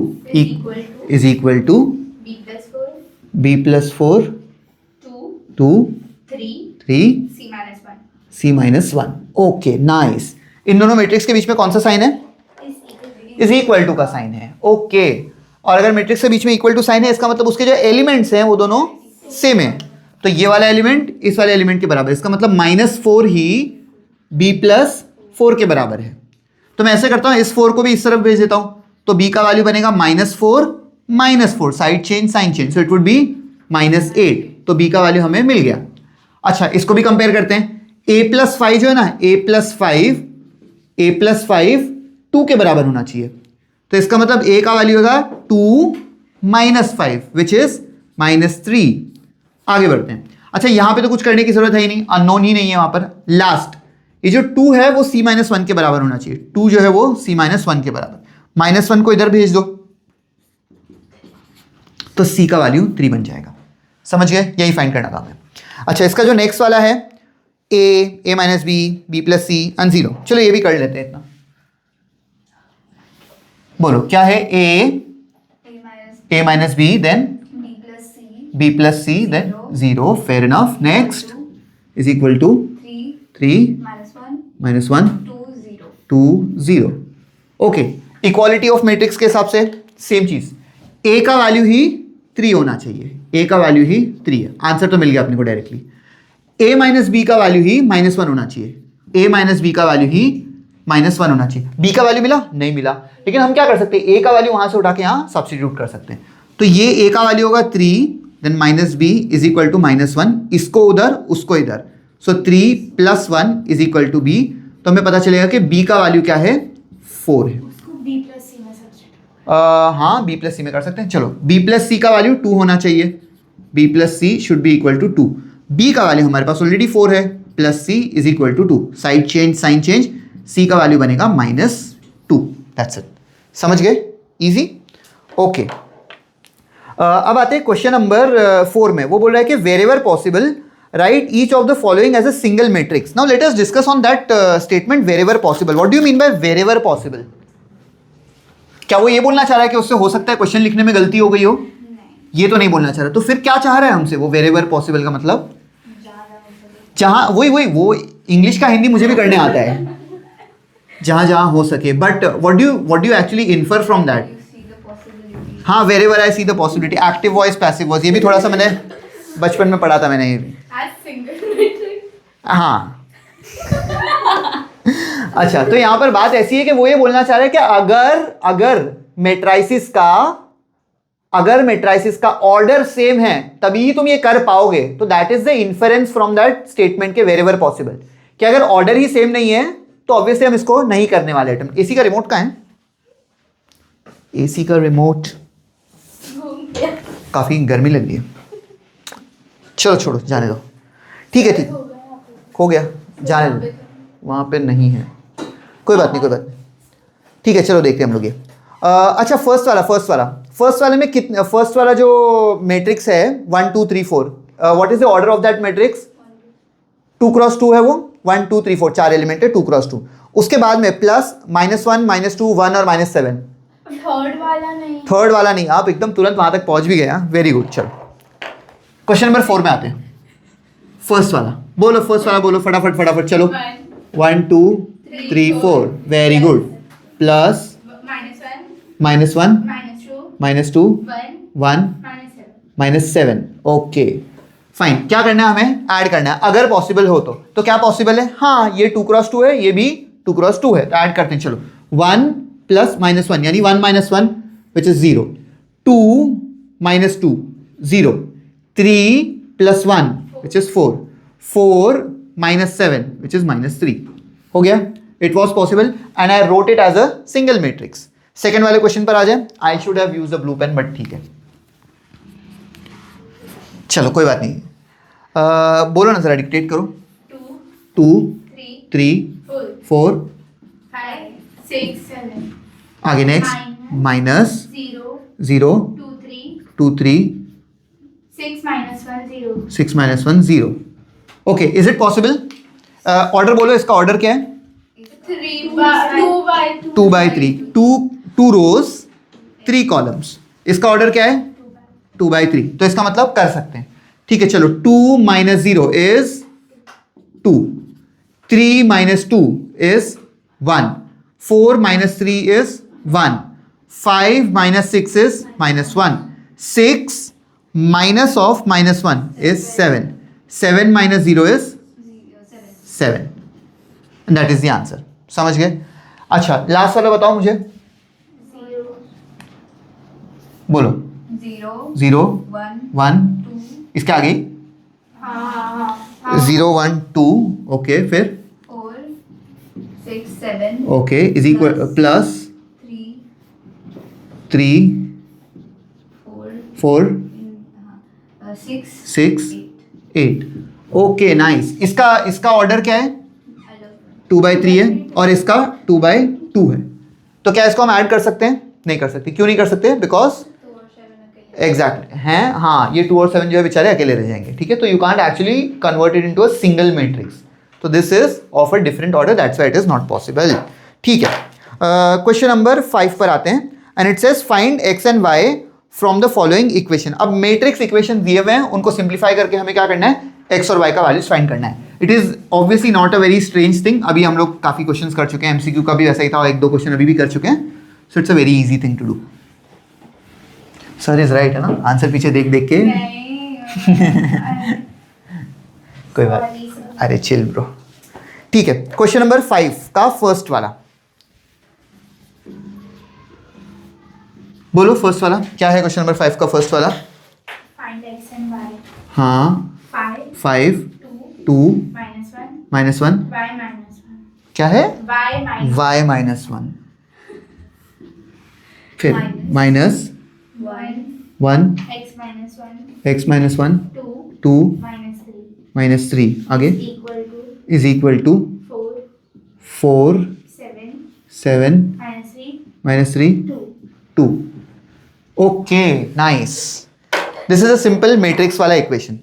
is equal to b plus 4 2 3 c minus 1। Okay nice. इन दोनों मैट्रिक्स के बीच में कौन सा साइन है? इज इक्वल टू का साइन है, ओके। और अगर मैट्रिक्स के बीच में इक्वल टू साइन है, इसका मतलब उसके जो एलिमेंट्स हैं वो दोनों सेम है। तो ये वाला एलिमेंट इस वाले एलिमेंट के बराबर है, इसका मतलब -4 ही b प्लस 4 के बराबर है। तो मैं ऐसे करता हूँ, इस 4 को भी इस तरफ भेज देता हूँ, तो b का वैल्यू बनेगा -4 side change sign change, so it would be -8। तो b का वैल्यू हमें मिल गया। अच्छा, इसको भी कंपेयर करते हैं। a प्लस 5 जो है ना, a प्लस 5 2 के बराबर होना चाहिए, तो इसका मतलब a का वैल्यू होगा 2 - 5 विच इज -3। आगे बढ़ते हैं। अच्छा, यहां पे तो कुछ करने की जरूरत है ही नहीं, अननोन ही नहीं है वहां पर। लास्ट ये जो 2 है वो c-1 के बराबर होना चाहिए, 2 जो है वो c-1 के बराबर। -1 को इधर भेज दो तो c का वैल्यू 3 बन जाएगा। समझ गए? यही फाइंड करना काम है। अच्छा, इसका जो नेक्स्ट वाला है a minus B, b plus C and 0, चलो ये भी कर लेते हैं इतना। बोलो क्या है? a minus B, then b plus C, then 0, fair enough. Next is equal to 3 -1 2 0। Okay, equality of matrix के हिसाब से सेम चीज, a का वैल्यू ही 3 होना चाहिए, a का वैल्यू ही 3 है। आंसर तो मिल गया अपने को डायरेक्टली। a माइनस बी का वैल्यू ही -1 होना चाहिए, a माइनस बी का वैल्यू ही -1 होना चाहिए। b का वैल्यू मिला? नहीं मिला। लेकिन हम क्या कर सकते हैं, a का वैल्यू वहां से उठा के यहाँ सब्स्टिट्यूट कर सकते हैं। तो ये a का वैल्यू होगा 3, then -b is equal to -1, इसको उधर उसको इधर, so 3 + 1 is equal to b। तो हमें पता चलेगा कि b का वैल्यू क्या है? 4 है। हाँ, b प्लस सी में कर सकते हैं। चलो, b प्लस सी का वैल्यू 2 होना चाहिए, b plus C should be equal to 2। b का वैल्यू हमारे पास ऑलरेडी 4 है, plus c is equal to 2, side change sign change, c का वैल्यू बनेगा -2। That's it. समझ गए? इजी। ओके, अब आते हैं क्वेश्चन नंबर 4 में। वो बोल रहा है कि wherever possible write each of the following as a single matrix. Now let us discuss on that statement, wherever possible. What do you mean by wherever possible? क्या वो ये बोलना चाह रहा है कि उससे हो सकता है क्वेश्चन लिखने में गलती हो गई हो? ये तो नहीं बोलना चाह रहा। तो फिर क्या चाह रहा है हमसे वो वेरेवर पॉसिबल का मतलब? जहां वही वो इंग्लिश का हिंदी मुझे भी करने आता है, जहां जहां हो सके। But what do you actually infer from that? हाँ, wherever I see the possibility, active voice passive voice, ये भी थोड़ा सा मैंने बचपन में पढ़ा था मैंने ये भी। हाँ अच्छा, तो यहाँ पर बात ऐसी है कि वो ये बोलना चाह रहे हैं कि अगर मैट्राइसिस का ऑर्डर सेम है तभी ही तुम ये कर पाओगे। तो that is the inference from that statement के वेरेवर पॉसिबल, कि अगर ऑर्डर ही सेम नहीं है तो ऑब्वियसली हम इसको नहीं करने वाले अटेम्प्ट। एसी का रिमोट कहाँ है? एसी का रिमोट, काफी गर्मी लग रही है। चलो छोड़ो, जाने दो। ठीक है, हो गया, जाने दो। वहां पे नहीं है, कोई बात नहीं। ठीक है, चलो देखते हैं हम लोग ये। अच्छा, फर्स्ट वाले में कितने, फर्स्ट वाला जो मैट्रिक्स है 1 2 3 4, what is the order of that matrix? 2x2 है वो, 1 2 3 4 4 एलिमेंट है 2x2। उसके बाद में प्लस -1 -2 1 और -7। थर्ड वाला नहीं, आप एकदम तुरंत वहां तक पहुंच भी गए। Very good. चलो क्वेश्चन नंबर 4 में आते हैं। फर्स्ट वाला बोलो फर्स्ट वाला बोलो फटाफट फटाफट, चलो। 1 2 3 4, very good. Plus -1 -1 -2 -1 1 -7, okay fine. क्या करना है हमें? ऐड करना है अगर पॉसिबल हो तो क्या पॉसिबल है? हाँ, ये 2 क्रॉस 2 है, ये भी 2 क्रॉस 2 है, तो ऐड करते हैं। चलो 1 प्लस -1 यानी 1 -1 which is 0, 2 -2 0, 3 plus 1 which is 4, 4 -7 which is -3। हो गया? It was possible and I wrote it as a single matrix. Second वाले क्वेश्चन पर आ जाए। I should have used a blue pen but ठीक है, चलो कोई बात नहीं। बोलो ना जरा, डिक्टेट करो। 2 3 4 5 6 7 आगे next minus 0 0 2 3 2 3 6 -1 0 6 -1 0। Okay, is it possible? Order बोलो, इसका ऑर्डर क्या है? 2 by 3, 2 रोज 3 कॉलम्स। इसका ऑर्डर क्या है? 2 by 3। तो इसका मतलब कर सकते हैं, ठीक है। चलो 2 - 0 is 2, 3 - 2 is 1, 4 - 3 is 1, 5 - 6 is -1, 6 minus of -1 is 7, 7 - 0 is 7, and that is the answer। समझ गए? अच्छा, लास्ट वाला बताओ मुझे, बोलो। 0 1 इसके आगे 0 1 2, ओके, फिर 4 6 7 okay is equal plus 3 4 6 8, okay nice. इसका ऑर्डर क्या है? 2 by 3 है और इसका 2 by 2 है। तो क्या इसको हम ऐड कर सकते हैं? नहीं कर सकते। क्यों नहीं कर सकते? बिकॉज एग्जैक्टली हैं, हाँ, ये 2 और 7 जो है बेचारे अकेले रह जाएंगे, ठीक है। तो you can't actually convert it into a single matrix, तो this is of a different order, that's why it is not possible, ठीक है। क्वेश्चन नंबर 5 पर आते हैं and it says find X and Y from the following equation. अब matrix equation दिए हुए हैं, उनको सिंप्लीफाई करके हमें क्या करना है? एक्स और वाई का वैल्यूज फाइंड करना है। It is obviously not a very strange thing. अभी हम लोग काफी क्वेश्चंस कर चुके हैं, एमसीक्यू का भी वैसा ही था, 1-2 क्वेश्चन अभी भी कर चुके हैं, so it's a very easy thing to do. Sir is right है ना, आंसर पीछे देख देख के कोई बात, अरे चिल ब्रो, ठीक है। क्वेश्चन नंबर 5 का फर्स्ट वाला बोलो, फर्स्ट वाला क्या है? क्वेश्चन नंबर 5 का फर्स्ट वाला, फाइंड x and y। हाँ 5 2 -1 -1 y -1 क्या है? y -1 फिर माइनस 1 1 x -1 2 2 -3 आगे equal to is equal to 4 7 -3 2। Okay nice, this is a simple matrix वाला इक्वेशन।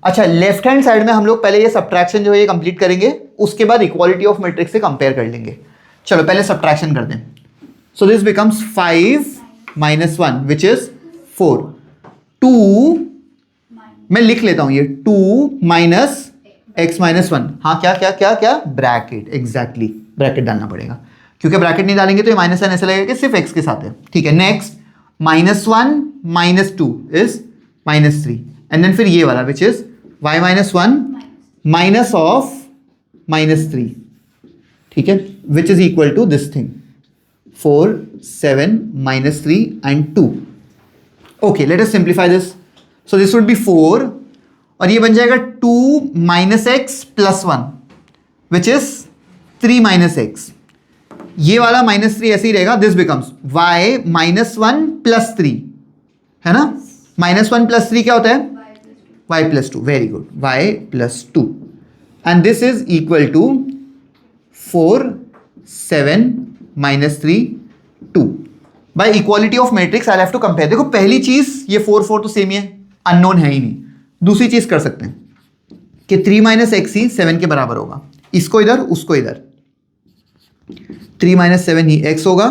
अच्छा, लेफ्ट हैंड साइड में हम लोग पहले ये सब्ट्रैक्शन जो है ये कंप्लीट करेंगे, उसके बाद इक्वालिटी ऑफ मैट्रिक्स से कंपेयर कर लेंगे। चलो पहले सब्ट्रैक्शन कर दें। So this becomes 5 -1 which is 4, 2 मैं लिख लेता हूं ये 2 माइनस x -1, हाँ क्या क्या क्या क्या ब्रैकेट, एग्जैक्टली ब्रैकेट डालना पड़ेगा, क्योंकि ब्रैकेट नहीं डालेंगे तो ये माइनस ऐसे लगेगा कि सिर्फ x के साथ है, ठीक है। नेक्स्ट -1 -2 इज -3 एंड देन फिर ये वाला which is y -1 minus of -3, ठीक है, which is equal to this thing 4 7 -3 and 2। Okay, let us simplify this. So this would be 4 और ये बन जाएगा 2 -x + 1 विच इज 3 -x। ये वाला -3 ऐसे ही रहेगा, दिस बिकम्स y -1 + 3 है ना, -1 + 3 क्या होता है? y + 2, very good, y + 2 and this is equal to 4 7 -3 2। By equality of matrix I have to compare. देखो पहली चीज ये 4 4 तो सेम ही है, अननोन है ही नहीं। दूसरी चीज कर सकते हैं कि 3 - x ही 7 के बराबर होगा, इसको इधर उसको इधर, 3 - 7 ही x होगा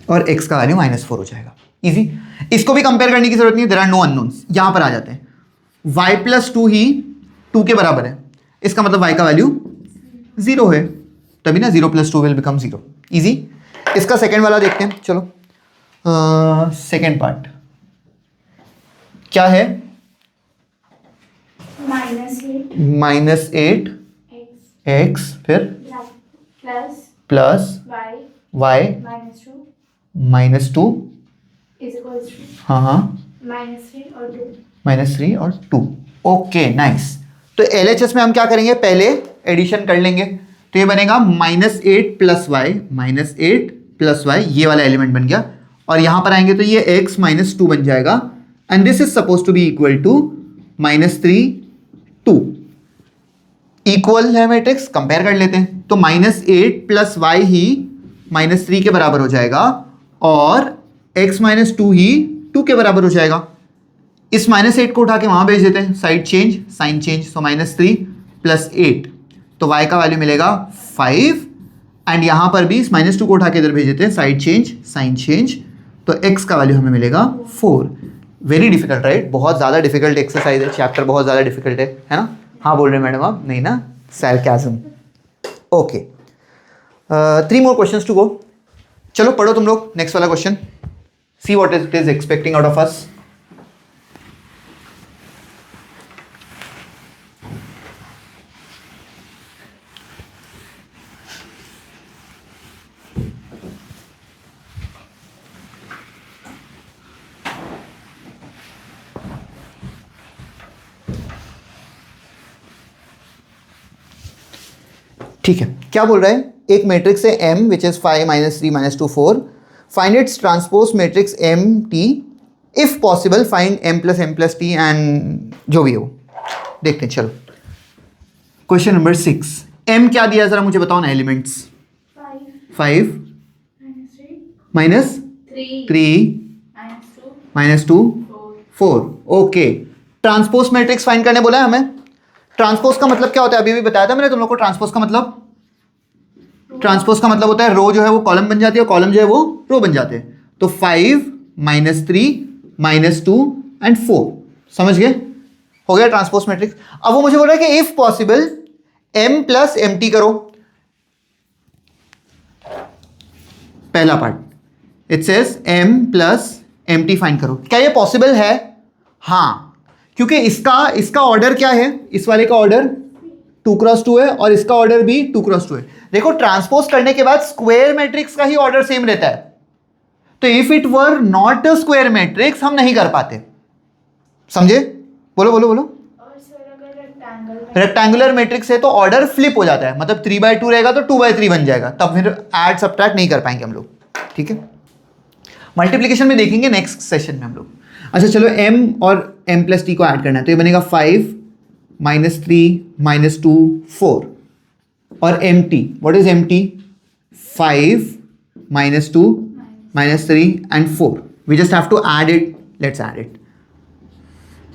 और x का वैल्यू -4 हो जाएगा। इजी, इसको भी कंपेयर करने की जरूरत नहीं है, देयर आर नो अननोन्स। यहां पर आ जाते हैं, y प्लस 2 ही 2 के बराबर है, इसका मतलब y का वैल्यू 0 है, तभी ना 0 प्लस 2 विल बिकम 0। इजी। इसका सेकेंड वाला देखते हैं, चलो। सेकेंड पार्ट क्या है? -8 x फिर प्लस y -2 हाँ हाँ -3 और 2। Okay nice. तो LHS में हम क्या करेंगे, पहले एडिशन कर लेंगे, तो ये बनेगा -8 प्लस y, ये वाला एलिमेंट बन गया, और यहां पर आएंगे तो ये x -2 बन जाएगा, and this is suppose to be equal to -3 2। इक्वल है मैट्रिक्स, कंपेयर कर लेते हैं, तो -8 प्लस y ही -3 के बराबर हो जाएगा, और x -2 ही 2 के बराबर हो जाएगा। इस -8 को उठा के वहां भेज देते हैं, साइड चेंज, साइन चेंज, तो -3 प्लस 8, तो y का वैल्यू मिलेगा 5, एंड यहां पर भी इस -2 को उठा के इधर भेज देते हैं, साइड चेंज, साइन चेंज, तो x का वैल्यू हमें मिलेगा 4। वेरी डिफिकल्ट राइट, बहुत ज़्यादा डिफिकल्ट एक्सरसाइज है, चैप्टर बहुत ज़्यादा डिफिकल्ट है ना? हाँ बोल रहे हैं मैडम आप? नहीं ना, sarcasm। Okay, 3 more questions to go। चलो पढ़ो तुम लोग नेक्स्ट वाला question, see what it is expecting out of us. ठीक है, क्या बोल रहा है? एक मैट्रिक्स है M which is 5 -3 -2 4, find its transpose matrix MT, if possible find M plus M plus T and जो भी हो। देखते हैं, चलो क्वेश्चन नंबर 6। M क्या दिया जरा मुझे बताओ ना, elements 5 -3 -2 4। Okay, transpose matrix find करने बोला है हमें। ट्रांसपोज का मतलब क्या होता है, अभी भी बताया था मैंने तुम लोग को। ट्रांसपोज का मतलब होता है रो जो है वो कॉलम बन जाती है, और कॉलम जो है वो रो बन जाते हैं। तो 5 -3 -2 एंड 4, समझ गए? हो गया ट्रांसपोज मैट्रिक्स। अब वो मुझे बोल रहा है कि if possible M plus MT करो। पहला part, it says M plus MT find करो। क्या ये पॉसिबल है? हाँ, क्योंकि इसका ऑर्डर क्या है, इस वाले का ऑर्डर 2 क्रॉस 2 है, और इसका ऑर्डर भी 2 क्रॉस 2 है। देखो ट्रांसपोज करने के बाद स्क्वायर मैट्रिक्स का ही ऑर्डर सेम रहता है, तो if it were not a square matrix हम नहीं कर पाते, समझे? बोलो बोलो बोलो। रेक्टेंगुलर मैट्रिक्स है तो ऑर्डर फ्लिप हो जाता है, मतलब 3/2 रहेगा तो 2/3 बन जाएगा, तब फिर ऐड सब्ट्रैक्ट नहीं कर पाएंगे हम लोग, ठीक है? मल्टीप्लिकेशन में देखेंगे नेक्स्ट सेशन में हम लोग। अच्छा चलो, M और M प्लस T को ऐड करना है, तो ये बनेगा 5 -3 -2 4, और MT, what is MT? 5 -2 -3 and 4। We just have to add it, let's add it.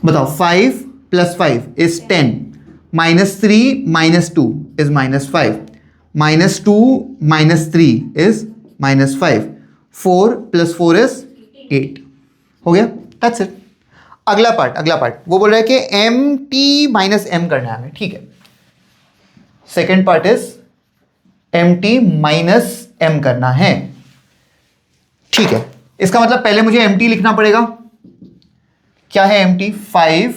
बताओ, 5 + 5 इज 10, -3 -2 इज -5, -2 -3 इज -5, 4 + 4 इज 8। हो गया, दैट्स इट। अगला पार्ट वो बोल रहा है कि MT - M करना है हमें, ठीक है। Second part is MT - M करना है, ठीक है। इसका मतलब पहले मुझे MT लिखना पड़ेगा। क्या है MT? 5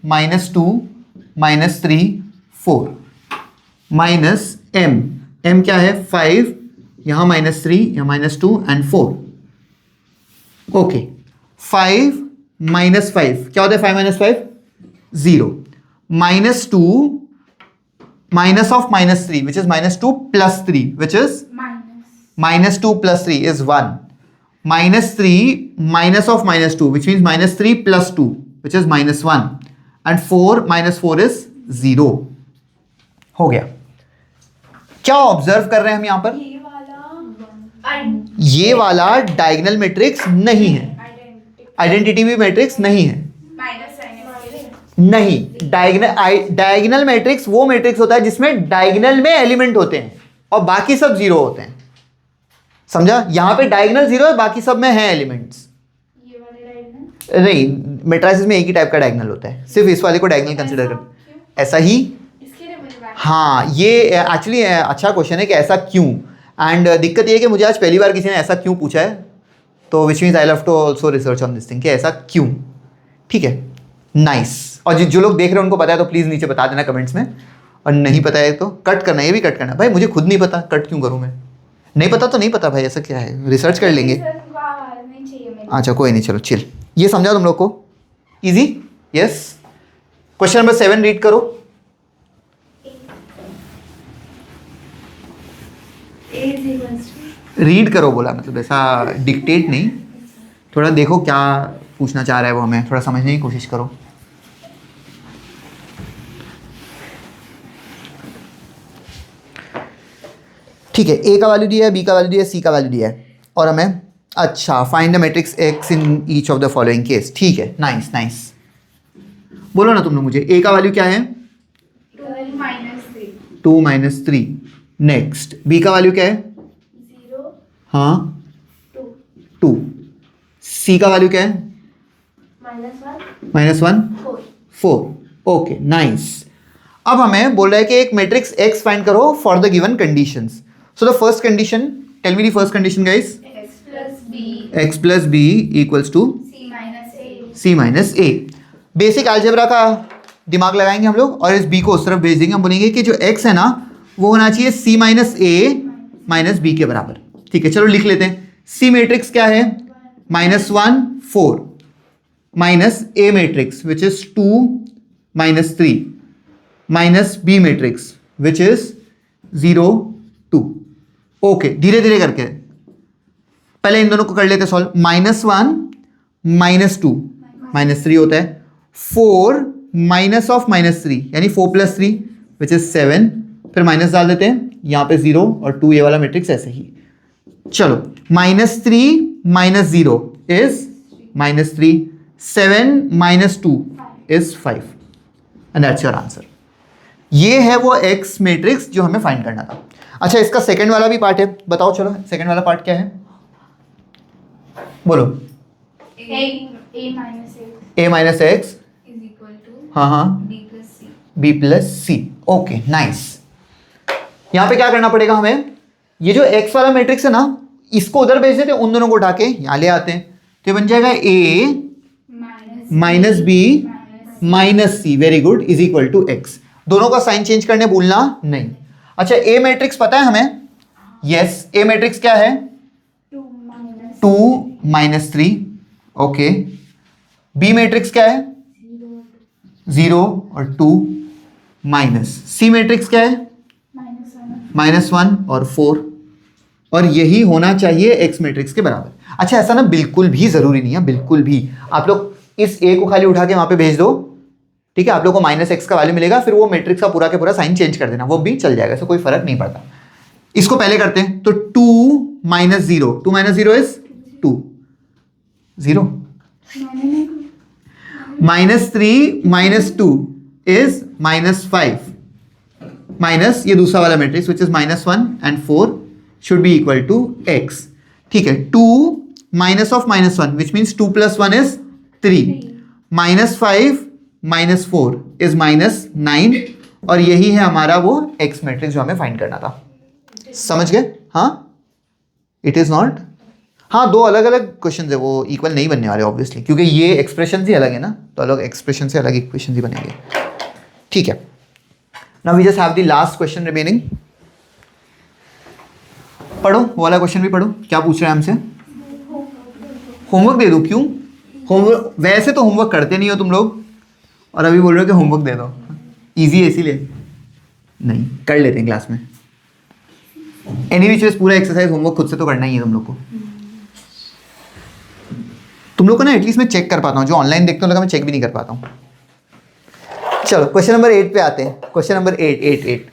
-2 -3 4 माइनस M क्या है? 5, यहां -3, यहां -2 एंड 4। ओके, 5 - 5 क्या होता है? 5 - 5 0, -2 minus of -3 which is -2 + 3 which is -2 + 3 is 1, -3 minus of -2 which means -3 + 2 which is -1, and 4 - 4 is 0। हो गया। क्या ऑब्जर्व कर रहे हैं हम यहां पर? ये वाला डायगोनल मैट्रिक्स नहीं है, आइडेंटिटी भी मैट्रिक्स नहीं है, नहीं। डायगोनल मैट्रिक्स वो मैट्रिक्स होता है जिसमें डायगोनल में एलिमेंट होते हैं और बाकी सब 0 होते हैं, समझा? यहां पे डायगोनल 0 है, बाकी सब में है एलिमेंट्स। नहीं, मैट्रिसेस में एक ही टाइप का डायगोनल होता है, सिर्फ इस वाले को डायगोनल कंसिडर कर। ऐसा ही, इसके लिए मुझे बात हाँ ये एक्चुअली अच्छा क्वेश्चन है कि ऐसा क्यों। एंड दिक्कत ये है कि मुझे आज पहली बार किसी ने ऐसा क्यों पूछा है, तो which means I love to also research on this thing कि ऐसा क्यों। ठीक है, नाइस। और जो लोग देख रहे हैं उनको पता है तो प्लीज़ नीचे बता देना कमेंट्स में, और नहीं पता है तो कट करना, ये भी कट करना। भाई मुझे खुद नहीं पता, कट क्यों करूँ मैं? नहीं पता तो नहीं पता भाई, ऐसा क्या है, रिसर्च कर लेंगे। नहीं चाहिए मेरे अच्छा कोई नहीं, चलो चिल। ये समझा तुम लोग को? Easy, yes. Question number 7 read करो। रीड करो बोला, मतलब ऐसा डिक्टेट नहीं, थोड़ा देखो क्या पूछना चाह रहा है वो, हमें थोड़ा समझने की कोशिश करो। ठीक है, ए का वैल्यू दिया है, बी का वैल्यू दिया है, सी का वैल्यू दिया है, और हमें अच्छा find the matrix x in each of the following case. ठीक है, नाइस नाइस। बोलो ना तुम लोग मुझे, ए का वैल्यू क्या है? 2 - 3। नेक्स्ट, बी का वैल्यू क्या है? 0 हाँ 2 2। सी का वैल्यू क्या है? -1 4। Okay nice. अब हमें बोल रहा है कि एक मैट्रिक्स एक्स फाइंड करो for the given conditions. So the first condition, tell me the first condition guys. x plus b equals to c minus a। Basic algebra का दिमाग लगाएंगे हम लोग, और इस b को उस तरफ भेज देंगे। हम बोलेंगे कि जो x है ना वो होना चाहिए c minus a minus b के बराबर। ठीक है, चलो लिख लेते हैं। c मैट्रिक्स क्या है? -1 4 minus a matrix which is 2 - 3 minus b matrix which is 0 2। Okay, धीरे धीरे करके पहले इन दोनों को कर लेते सॉल्व। -1 - 2 -3 होता है। 4 माइनस ऑफ -3 यानी 4 + 3 विच इज 7, फिर माइनस डाल देते हैं यहाँ पे 0 और 2, ये वाला मैट्रिक्स ऐसे ही। चलो, -3 - 0 is -3, 7 - 2 is 5, and that's your answer. ये है वो एक्स मैट्रिक्स जो हमें फाइंड करना था। अच्छा, इसका सेकंड वाला भी पार्ट है, बताओ चलो सेकंड वाला पार्ट क्या है, बोलो। a minus x, हाँ हाँ, b plus c। Okay nice. यहाँ पे क्या करना पड़ेगा हमें, ये जो x वाला मैट्रिक्स है ना इसको उधर भेज देते हैं, उन दोनों को उठा के यहाँ ले आते हैं, तो ये बन जाएगा a - b - c, very good, is equal to x। दोनों का साइन चेंज करने भूलना नहीं। अच्छा, a मैट्रिक्स पता है हमें? यस, a मैट्रिक्स क्या है? 2 - 3। ओके, b मैट्रिक्स क्या है? 0 और 2 माइनस। c मैट्रिक्स क्या है? -1 और 4, और यही होना चाहिए x मैट्रिक्स के बराबर। अच्छा, ऐसा ना बिल्कुल भी जरूरी नहीं है, बिल्कुल भी। आप लोग इस a को खाली उठा के वहां पे भेज दो, ठीक है, आप लोग को -x का वैल्यू मिलेगा, फिर वो मैट्रिक्स का पूरा साइन चेंज कर देना, वो भी चल जाएगा, इससे कोई फर्क नहीं पड़ता। इसको पहले करते हैं, तो 2 - 0, 2 - 0 इज 2, 0। -3 - 2 इज -5, माइनस ये दूसरा वाला matrix which is -1 and 4 should be equal to x। ठीक है, 2 minus of -1 which means 2 + 1 is 3, -5 - 4 is -9, और यही है हमारा वो x मैट्रिक्स जो हमें फाइंड करना था। समझ गए? हाँ, इट इज नॉट, हाँ, दो अलग अलग क्वेश्चन है, वो इक्वल नहीं बनने वाले ऑब्वियसली, क्योंकि ये एक्सप्रेशन ही अलग है ना, तो अलग एक्सप्रेशन से अलग इक्वेशन ही बनेंगे। ठीक है, now we just have the last question remaining. पढ़ो वो वाला क्वेश्चन भी पढ़ो, क्या पूछ रहे हैं हमसे। होमवर्क दे दो? क्यों होमवर्क? वैसे तो होमवर्क करते नहीं हो तुम लोग, और अभी बोल रहे हो कि होमवर्क दे दो, ईजी है इसीलिए। नहीं, कर लेते हैं क्लास में। एनी विच वेज पूरा एक्सरसाइज होमवर्क खुद से तो करना ही है तुम लोग को। तुम लोग को ना एटलीस्ट मैं चेक कर पाता हूँ, जो ऑनलाइन देखते हो लगा मैं चेक भी नहीं कर पाता हूँ। चलो क्वेश्चन नंबर 8 पे आते हैं। क्वेश्चन नंबर 8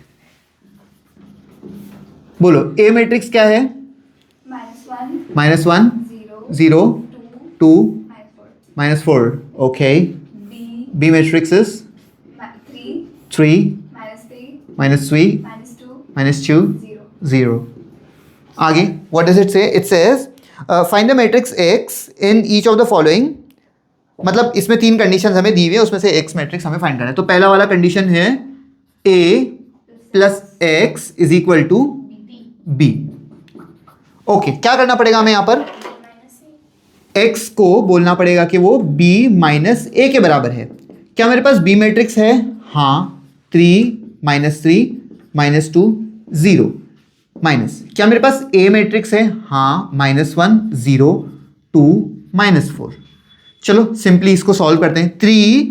बोलो, ए मैट्रिक्स क्या है? -1 0 2 -4। Okay, B matrix is 3 -2 0। आगे what does it say? It says find the matrix x in each of the following मतलब इसमें 3 कंडीशन हमें दी हुई है, उसमें से एक्स मैट्रिक्स हमें फाइंड करना है। तो पहला वाला कंडीशन है A plus X is equal to B. Okay, क्या करना पड़ेगा हमें यहाँ पर? x को बोलना पड़ेगा कि वो b माइनस ए के बराबर है। क्या मेरे पास b मैट्रिक्स है? हाँ, 3 माइनस 3 माइनस 2 0 माइनस। क्या मेरे पास a मैट्रिक्स है? हाँ, -1 0 2 -4। चलो सिंपली इसको सॉल्व करते हैं। 3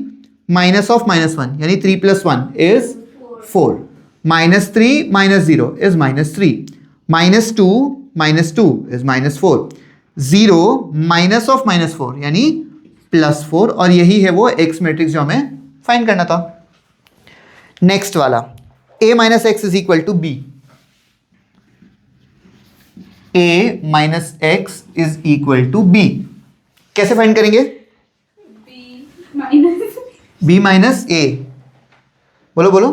माइनस ऑफ -1 यानी 3 + 1 is 4, -3 -0 is -3, -2 is -4, 0 minus of -4 यानी +4, और यही है वो x मैट्रिक्स जो हमें फाइंड करना था। नेक्स्ट वाला a minus X is equal to b। a minus X is equal to b। कैसे फाइंड करेंगे? b minus a। बोलो बोलो।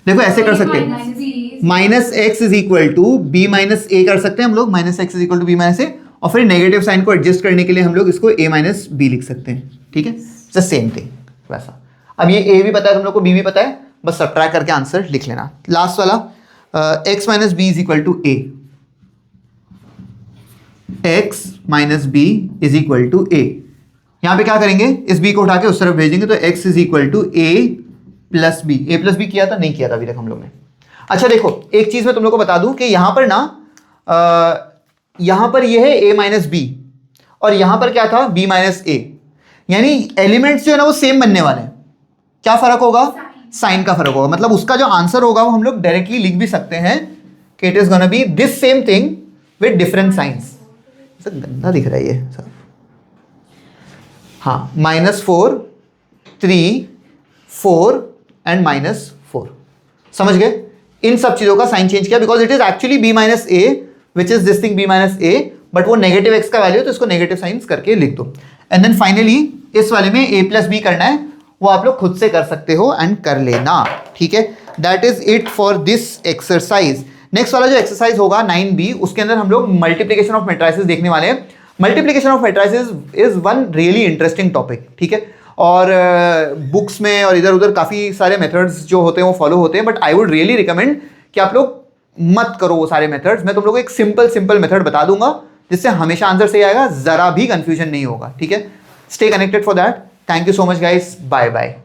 देखो ऐसे कर सकते हैं, minus X is equal to B minus A कर सकते हैं हम लोग, minus X is equal to B minus A, और फिर नेगेटिव साइन को एडजस्ट करने के लिए हम लोग इसको a माइनस बी लिख सकते हैं। ठीक है, द सेम थिंग वैसा। अब ये a भी पता है हम लोग को, b भी पता है, बस सब्ट्रैक्ट करके आंसर लिख लेना। लास्ट वाला x minus B is equal to a। x minus B is equal to a। यहाँ पे क्या करेंगे? इस b को उठा के उस तरफ भेजेंगे, तो x is equal to a plus B. A plus B किया था? नहीं किया था अभी तक हम लोग ने। अच्छा देखो, एक चीज मैं तुम लोग को बता दूं कि यहां पर ना यहां पर यह है a माइनस बी, और यहां पर क्या था? b माइनस ए, यानी एलिमेंट्स जो है ना वो सेम बनने वाले हैं। क्या फर्क होगा? साइन का फर्क होगा। मतलब उसका जो आंसर होगा वो हम लोग डायरेक्टली लिख भी सकते हैं कि it is gonna be this same thing with different science. गंदा दिख रहा है ये सब। हाँ, -4 3 4 एंड -4। समझ गए? इन सब चीजों का साइन चेंज किया because it is actually b minus A which is this thing b minus A, but वो नेगेटिव x का वैल्यू है तो इसको नेगेटिव साइंस करके लिख दो। एंड देन फाइनली इस वाले में a प्लस बी करना है, वो आप लोग खुद से कर सकते हो एंड कर लेना। ठीक है, that is it for this exercise. Next वाला जो एक्सरसाइज होगा 9b, उसके अंदर हम लोग मल्टीप्लीकेशन ऑफ मैट्रिसेस देखने वाले हैं। Multiplication of matrices is one really interesting topic. ठीक है, और बुक्स में और इधर उधर काफ़ी सारे मेथड्स जो होते हैं वो फॉलो होते हैं, but I would really recommend कि आप लोग मत करो वो सारे मेथड्स। मैं तुम लोगों को एक सिंपल मेथड बता दूंगा जिससे हमेशा आंसर सही आएगा, ज़रा भी कंफ्यूजन नहीं होगा। ठीक है, stay connected for that. Thank you so much guys, bye bye.